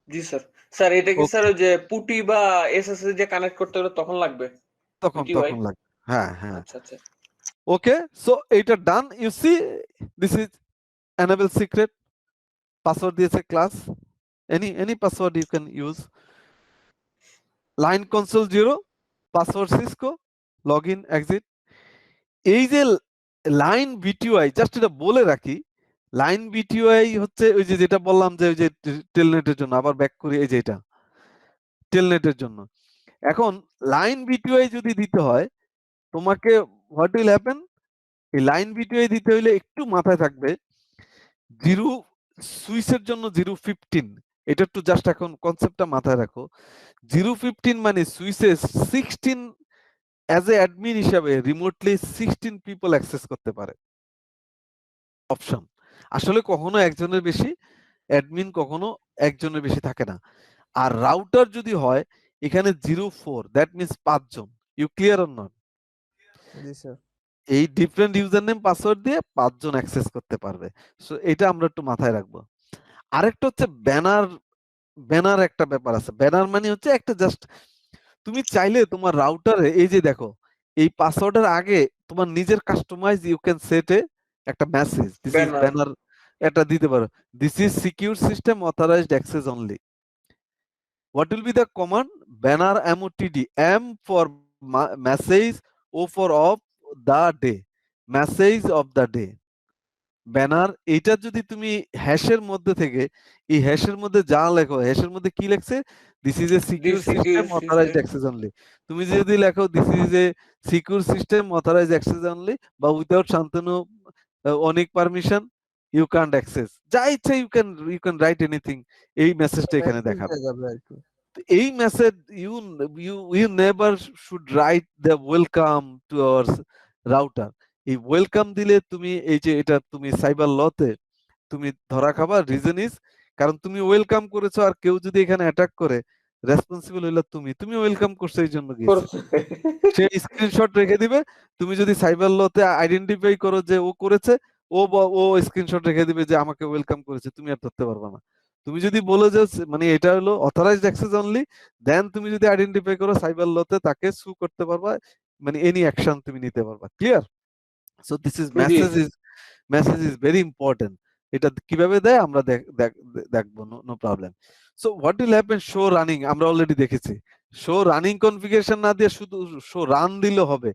জি স্যার। স্যার এটা কি ওকে, স্যার ওই যে পুটি বা এসএসএস দিয়ে কানেক্ট করতে হলে তখন লাগবে? ভিটিওআই? তখন লাগবে। হ্যাঁ, হ্যাঁ। আচ্ছা, আচ্ছা। ওকে, সো এইটা done. You see, this is enable secret, password দিয়েছে class, any password you can use. Line console 0, password Cisco, login exit. এই যে লাইন বিটিওআই, জাস্ট এটা বলে রাখি, লাইন বিটিওআই হচ্ছে ওই যে যেটা বললাম যে ওই যে টেলনেটের জন্য, আবার ব্যাক করি, এই যে এটা টেলনেটের জন্য। এখন লাইন বিটিওআই যদি দিতে হয়, তোমাকে হোয়াট উইল হ্যাপেন? এই লাইন বিটিওআই দিতে হইলে একটু মাথায় থাকবে, 0 সুইচের জন্য 015, এটা একটু জাস্ট এখন কনসেপ্টটা মাথায় রাখো। 015 মানে সুইচে 16 অ্যাজ এ অ্যাডমিন হিসাবে রিমোটলি 16 পিপল অ্যাক্সেস করতে পারে। অপশন আসলে কখনো একজনের বেশি অ্যাডমিন, কখনো একজনের বেশি থাকে না। আর রাউটার যদি হয় এখানে 04, দ্যাট মিন্স 5 জন। You clear or not? জি স্যার। এই ডিফারেন্ট ইউজার নেম পাসওয়ার্ড দিয়ে 5 জন অ্যাক্সেস করতে পারবে। সো এটা আমরা একটু মাথায় রাখবো। আরেকটা হচ্ছে ব্যানার একটা ব্যাপার আছে। ব্যানার মানে হচ্ছে একটা জাস্ট তুমি চাইলে তোমার রাউটারে এই যে দেখো এই পাসওয়ার্ডের আগে তোমার নিজের কাস্টমাইজ ইউ ক্যান সেট একটা message this is banner banner এটা দিতে পারো। This is secure system authorised access only. What will be the command? Banner MOTD. M for message, O for of the day. Message of the day. Banner এইটা যদি তুমি হ্যাশের মধ্যে থেকে এই হ্যাশের মধ্যে যা লেখো, হ্যাশের মধ্যে কি লেখছে, this is a secure system authorised access only. তুমি যদি লেখো this is a secure system authorised access only বা উইদাউট শান্তনু অনেক পারমিশন ইউ ক্যান্ট অ্যাক্সেস, যা ইচ্ছা ইউ ক্যান রাইট এনিথিং, এই মেসেজটা এখানে দেখাবে। এই message you never should write the welcome to our router. এই ওয়েলকাম দিলে তুমি এই যে এটা তুমি সাইবার লতে তুমি ধরা খাবার। রিজন ইজ কারণ তুমি ওয়েলকাম করেছো আর কেউ যদি এখানে অ্যাটাক করে রেসপন্সিবল হইলো তুমি ওয়েলকাম করছো এই জন্য গিয়েছে, সে স্ক্রিনশট রেখে দিবে। তুমি যদি সাইবার লতে আইডেন্টিফাই করো যে ও করেছে, ও স্ক্রিনশট রেখে দিবে যে আমাকে ওয়েলকাম করেছে, তুমি আর ধরতে পারবে না। তুমি যদি বলো যে মানে এটা হলো অথরাইজড অ্যাক্সেস অনলি, দেন তুমি যদি আইডেন্টিফাই করো সাইবার লতে তাকে সু করতে পারবা, মানে এনি অ্যাকশন তুমি নিতে পারবা। Clear? So this is message is very important. এটা কিভাবে দেয় আমরা দেখবো, no problem. So what will happen, show running আমরা অলরেডি দেখেছি। শো রানিং কনফিগারেশন না দিয়ে শুধু শো রান দিলে হবে।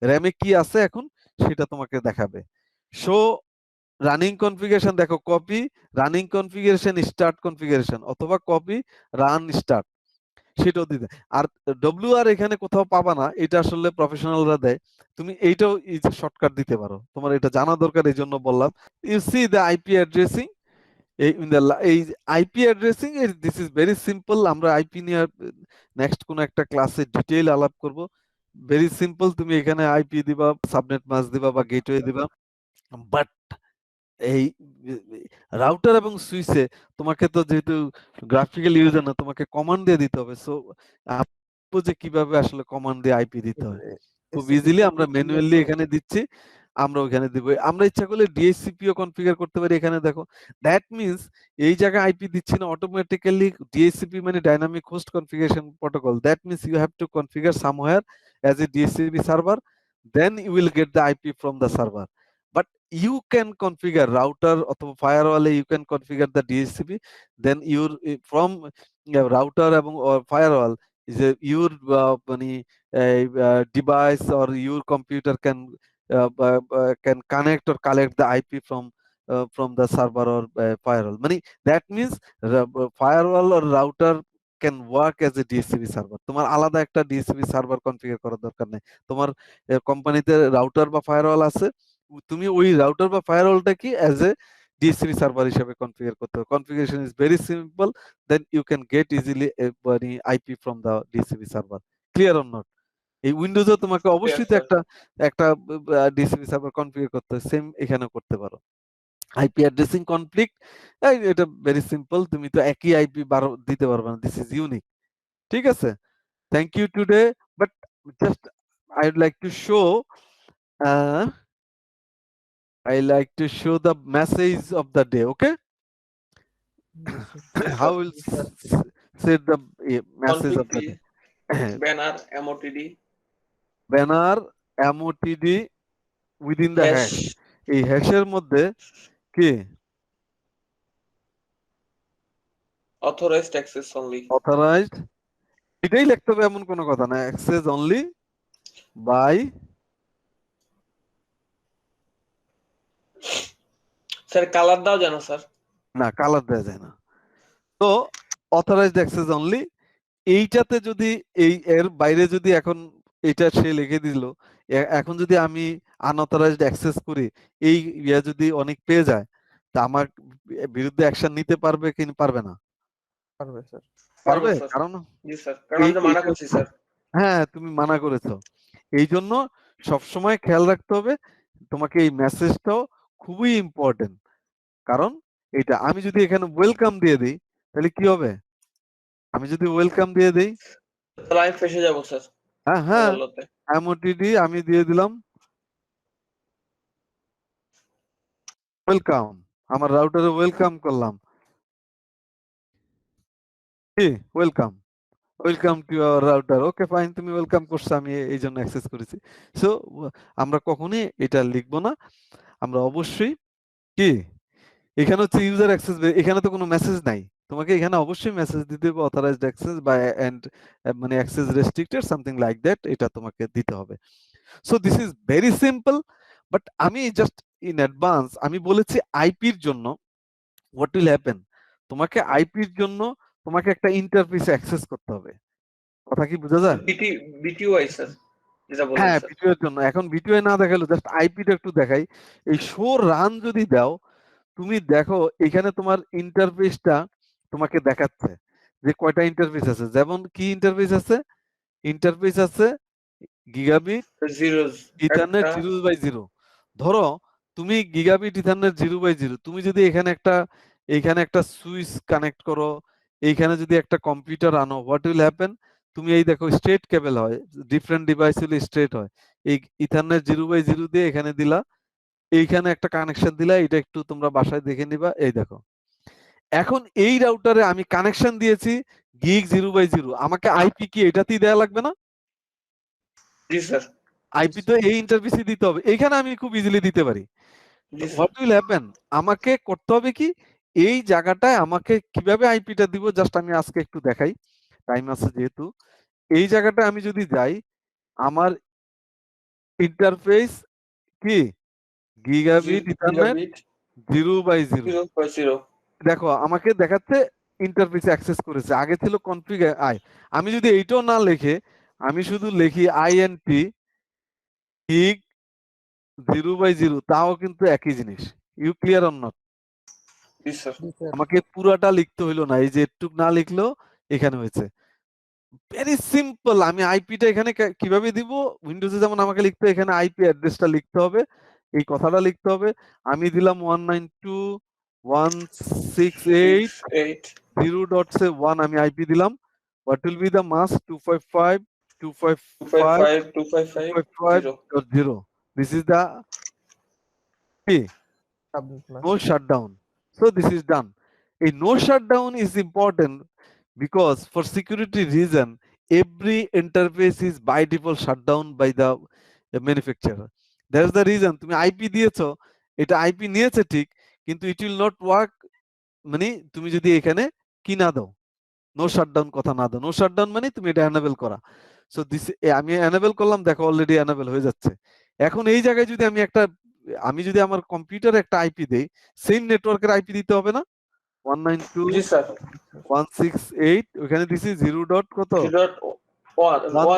র‍্যামে কি আছে এখন সেটা তোমাকে দেখাবে। শো রানিং কনফিগারেশন দেখো, copy running configuration start configuration, অথবা কপি রান স্টার্ট, সেটাও দিতে। আর WR এখানে কোথাও পাবা না, এটা আসলে প্রফেশনালরা দেয়। তুমি এইটাও এই যে শর্টকাট দিতে পারো, তোমার এটা জানা দরকার এই জন্য বললাম। You see the IP addressing, এই IP addressing this is very simple. আমরা আইপি নিয়ে নেক্সট কোন একটা ক্লাসে ডিটেইল আলাপ করব। ভেরি সিম্পল, তুমি এখানে আইপি দিবা, সাবনেট মাস্ক দিবা বা গেটওয়ে দিবা। বাট এই রাউটার এবং সুইচে তোমাকে তো যেহেতু গ্রাফিক্যাল ইউজার না, তোমাকে কমান্ড দিয়ে দিতে হবে। সো যে কিভাবে আসলে কমান্ড দিয়ে আইপি দিতে হয় খুব ইজিলি আমরা ম্যানুয়ালি এখানে দিচ্ছি, আমরা ওখানে দিব। আমরা ইচ্ছা করলে ডিএসসিপিও কনফিগার করতে পারি। এখানে দেখো, দ্যাট মিন্স এই জায়গায় আইপি দিচ্ছি না, অটোমেটিক্যালি ডিএসসিপি মানে dynamic host configuration protocol. That means you have to configure somewhere as a DHCP server, then you will get the IP from the server. But you can configure router অথবা firewall, you can configure the DHCP, then your from router এবং firewall is your device or your computer can connect or collect the IP from the server or firewall. মানে that means firewall or router can work as a DHCP server. তোমার আলাদা একটা DHCP সার্ভার কনফিগার করার দরকার নেই। তোমার কোম্পানিতে রাউটার বা ফায়ারওয়াল আছে, তুমি ওই রাউটার বা ফায়ারওয়ালটা কি অ্যাজ এ ডিএসসিপি সার্ভার হিসেবে কনফিগার করতে হবে। Configuration is very simple, then you can get easily IP from the DHCP server. Clear or not? এই উইন্ডোজে তোমাকে অবশ্যই তো একটা ডিএসসিপি সার্ভার কনফিগার করতে হয়, সেম এখানেও করতে পারো। আইপি অ্যাড্রেসিং কনফ্লিক্ট, এটা ভেরি সিম্পল, তুমি তো একই আইপি দিতে পারবে না, দিস ইজ ইউনিক। ঠিক আছে, thank you today, but just I would like to show I like to show the message of the day. Okay, how will say the message of the day? banner MOTD, banner MOTD within the hash. এই হ্যাশের মধ্যে কি authorized access only, authorized, এটাই লিখতে হবে এমন কোনো কথা না। access only by, sir colour দাও জানো স্যার? না, কালার দেওয়া যায় না। তো অথরাইজড অ্যাক্সেস অনলি, এইটাতে যদি এর বাইরে যদি এখন এটা সে লিখে দিল, এখন যদি আমি আনঅথরাইজড অ্যাক্সেস করি, এই যদি অনেক পেয়ে যায়, তা আমার বিরুদ্ধে অ্যাকশন নিতে পারবে কি পারবে না? পারবে স্যার। পারবে, কারণ জি স্যার, কারণ আমি মানা করছি স্যার। হ্যাঁ, তুমি মানা করেছো। এই জন্য সবসময় খেয়াল রাখতে হবে, তোমাকে এই মেসেজটাও খুবই ইম্পর্টেন্ট। কারণ এটা আমি যদি এখানে ওয়েলকাম দিয়ে দিই তাহলে কি হবে? আমি যদি ওয়েলকাম দিয়ে দিই তাহলে আমি ফেসে যাব স্যার। হ্যাঁ, MOTD আমি দিয়ে দিলাম, ওয়েলকাম, আমার রাউটারে ওয়েলকাম করলাম, কি welcome, welcome to our router. Okay fine, তুমি ওয়েলকাম করছো, আমি এই জন্য অ্যাক্সেস করেছি। সো আমরা কখনোই এটা লিখবো না, আমরা অবশ্যই কি এখানে হচ্ছে ইউজার অ্যাক্সেস, এখানে তো কোনো মেসেজ নাই, তোমাকে এখানে অবশ্যই মেসেজ দিতে হবে অথরাইজড অ্যাক্সেস বা এন্ড মানে access restricted something like that, এটা তোমাকে দিতে হবে। So this is very simple, but আমি জাস্ট ইন অ্যাডভান্স আমি বলেছি আইপির জন্য হোয়াট উইল হ্যাপেন, তোমাকে আইপির জন্য তোমাকে একটা ইন্টারফেস অ্যাক্সেস করতে হবে। কথা কি বোঝা যায়? বিটিওআই স্যার যেটা বলেন হ্যাঁ, স্যার। ভিডিওর জন্য। এখন ভিডিও না দেখালো, জাস্ট আইপিটা একটু দেখাই। এই শো রান যদি দাও, তুমি দেখো এখানে তোমার ইন্টারফেসটা তোমাকে দেখাচ্ছে যে কয়টা ইন্টারফেস আছে। যেমন কি ইন্টারফেস আছে? ইন্টারফেস আছে গিগাবিট জিরোজ ইথারনেট একটা 0/0। ধরো তুমি গিগাবিট ইথারনেট 0/0, তুমি যদি এখানে একটা সুইচ কানেক্ট করো, এইখানে যদি একটা কম্পিউটার আনো, হোয়াট উইল হ্যাপেন, তুমি এই দেখো স্ট্রেট কেবল হয়, ডিফারেন্ট ডিভাইস হলে স্ট্রেট হয়। এই ইথারনেট 0/0 দিয়ে এখানে দিলা, এইখানে একটা কানেকশন দিলা, এটা একটু তোমরা বাসায় দেখে নিবা। এই দেখো এখন এই রাউটারে আমি কানেকশন দিয়েছি গিগ 0/0, আমাকে আইপি কি এটাতেই দেয়া লাগবে না? জি স্যার। আইপি তো এই ইন্টারফেসে দিতে হবে, এইখানে আমি খুব ইজিলি দিতে পারি। জি স্যার। হোয়াট উইল হ্যাপেন, আমাকে করতে হবে কি এই জায়গাটায় আমাকে কিভাবে আইপিটা দিব, জাস্ট আমি আজকে একটু দেখাই, টাইম আছে যেহেতু। এই জায়গাটায় আমি যদি যাই, আমার ইন্টারফেস কি গিগাবিট ইথারনেট গিগাবিট 0/0। 0/0 দেখো আমাকে দেখাচ্ছে ইন্টারফেসে অ্যাক্সেস করেছে, আগে ছিল কনফিগার আই। আমি যদি এইটাও না লিখে আমি শুধু লিখি আইএনটি গিগ 0/0, তাও কিন্তু একই জিনিস। You clear or not? জি স্যার। আমাকে পুরাটা লিখতে হইলো না, এই যে একটু না লিখলেও এখানে হয়েছে। Very simple. আমি আইপিটা এখানে কিভাবে দিব, উইন্ডোজে যেমন আমাকে লিখতে হয়, এখানে আইপি অ্যাড্রেসটা লিখতে হবে, এই কথাটা লিখতে হবে। আমি দিলাম 192.168.0.1 আমি আইপি দিলাম। What will be the mask 255.255.255.0. This is the key. No shutdown. So this is done. A no shutdown is important because for security reason every interface is by default shut down by the manufacturer. That's the reason তুমি আইপি দিয়েছো, এটা আইপি নিয়েছে ঠিক, কিন্তু it will not work মানে তুমি যদি এখানে কি না দাও, নো শাটডাউন কথা না দাও। নো শাটডাউন মানে তুমি এটা এনেবল করা। সো দিস আমি এনেবল করলাম, দেখো অলরেডি এনেবল হয়ে যাচ্ছে। এখন এই জায়গায় যদি আমি যদি আমার কম্পিউটারে একটা আইপি দেই, সেম নেটওয়ার্কের আইপি দিতে হবে না? জি স্যার। 192.168, ওখানে দিছি 0 ডট কত 1 1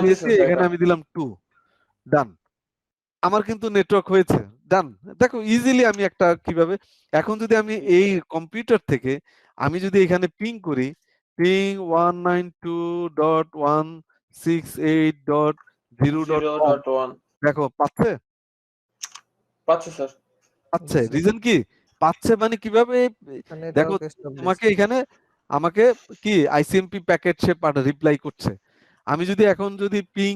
দিয়েছি, এখানে আমি দিলাম 2। ডান, আমার কিন্তু নেটওয়ার্ক হয়েছে। ডান, দেখো ইজিলি আমি একটা কিভাবে। এখন যদি আমি এই কম্পিউটার থেকে আমি যদি এখানে পিং করি, পিং 192.168.0.1, দেখো পাচ্ছে? পাচ্ছে স্যার। পাচ্ছে। রিজন কি পাচ্ছে মানে কিভাবে? দেখো তোমাকে এখানে আমাকে কি আইসিএমপি প্যাকেট সে রিপ্লাই করছে। আমি যদি এখন যদি পিং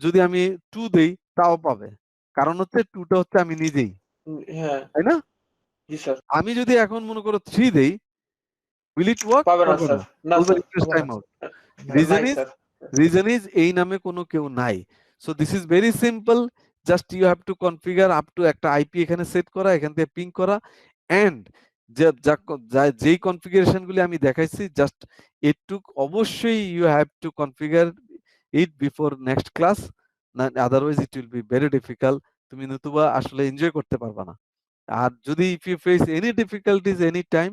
যদি আমি 2 দেই, তাও পাবে, কারণ হচ্ছে 2টা হচ্ছে আমি নিজেই, হ্যাঁ। তাই না? জি স্যার। আমি যদি এখন মনে করো 3 দেই, will it work? পাবে না স্যার। না বলবে স্যার। Refresh time out. নাই স্যার। Reason is এই নামে কোনো কেউ নাই। So this is very simple, just you have to configure up to একটা আইপি এখানে সেট করা, এখান থেকে পিং করা, এন্ড যেই কনফিগারেশন গুলি আমি দেখাইছি, জাস্ট এটুক অবশ্যই you have to configure it before next class, না otherwise it will be very difficult. তুমি নতুবা আসলে এনজয় করতে পারবা না। আর যদি if you face any difficulties any time,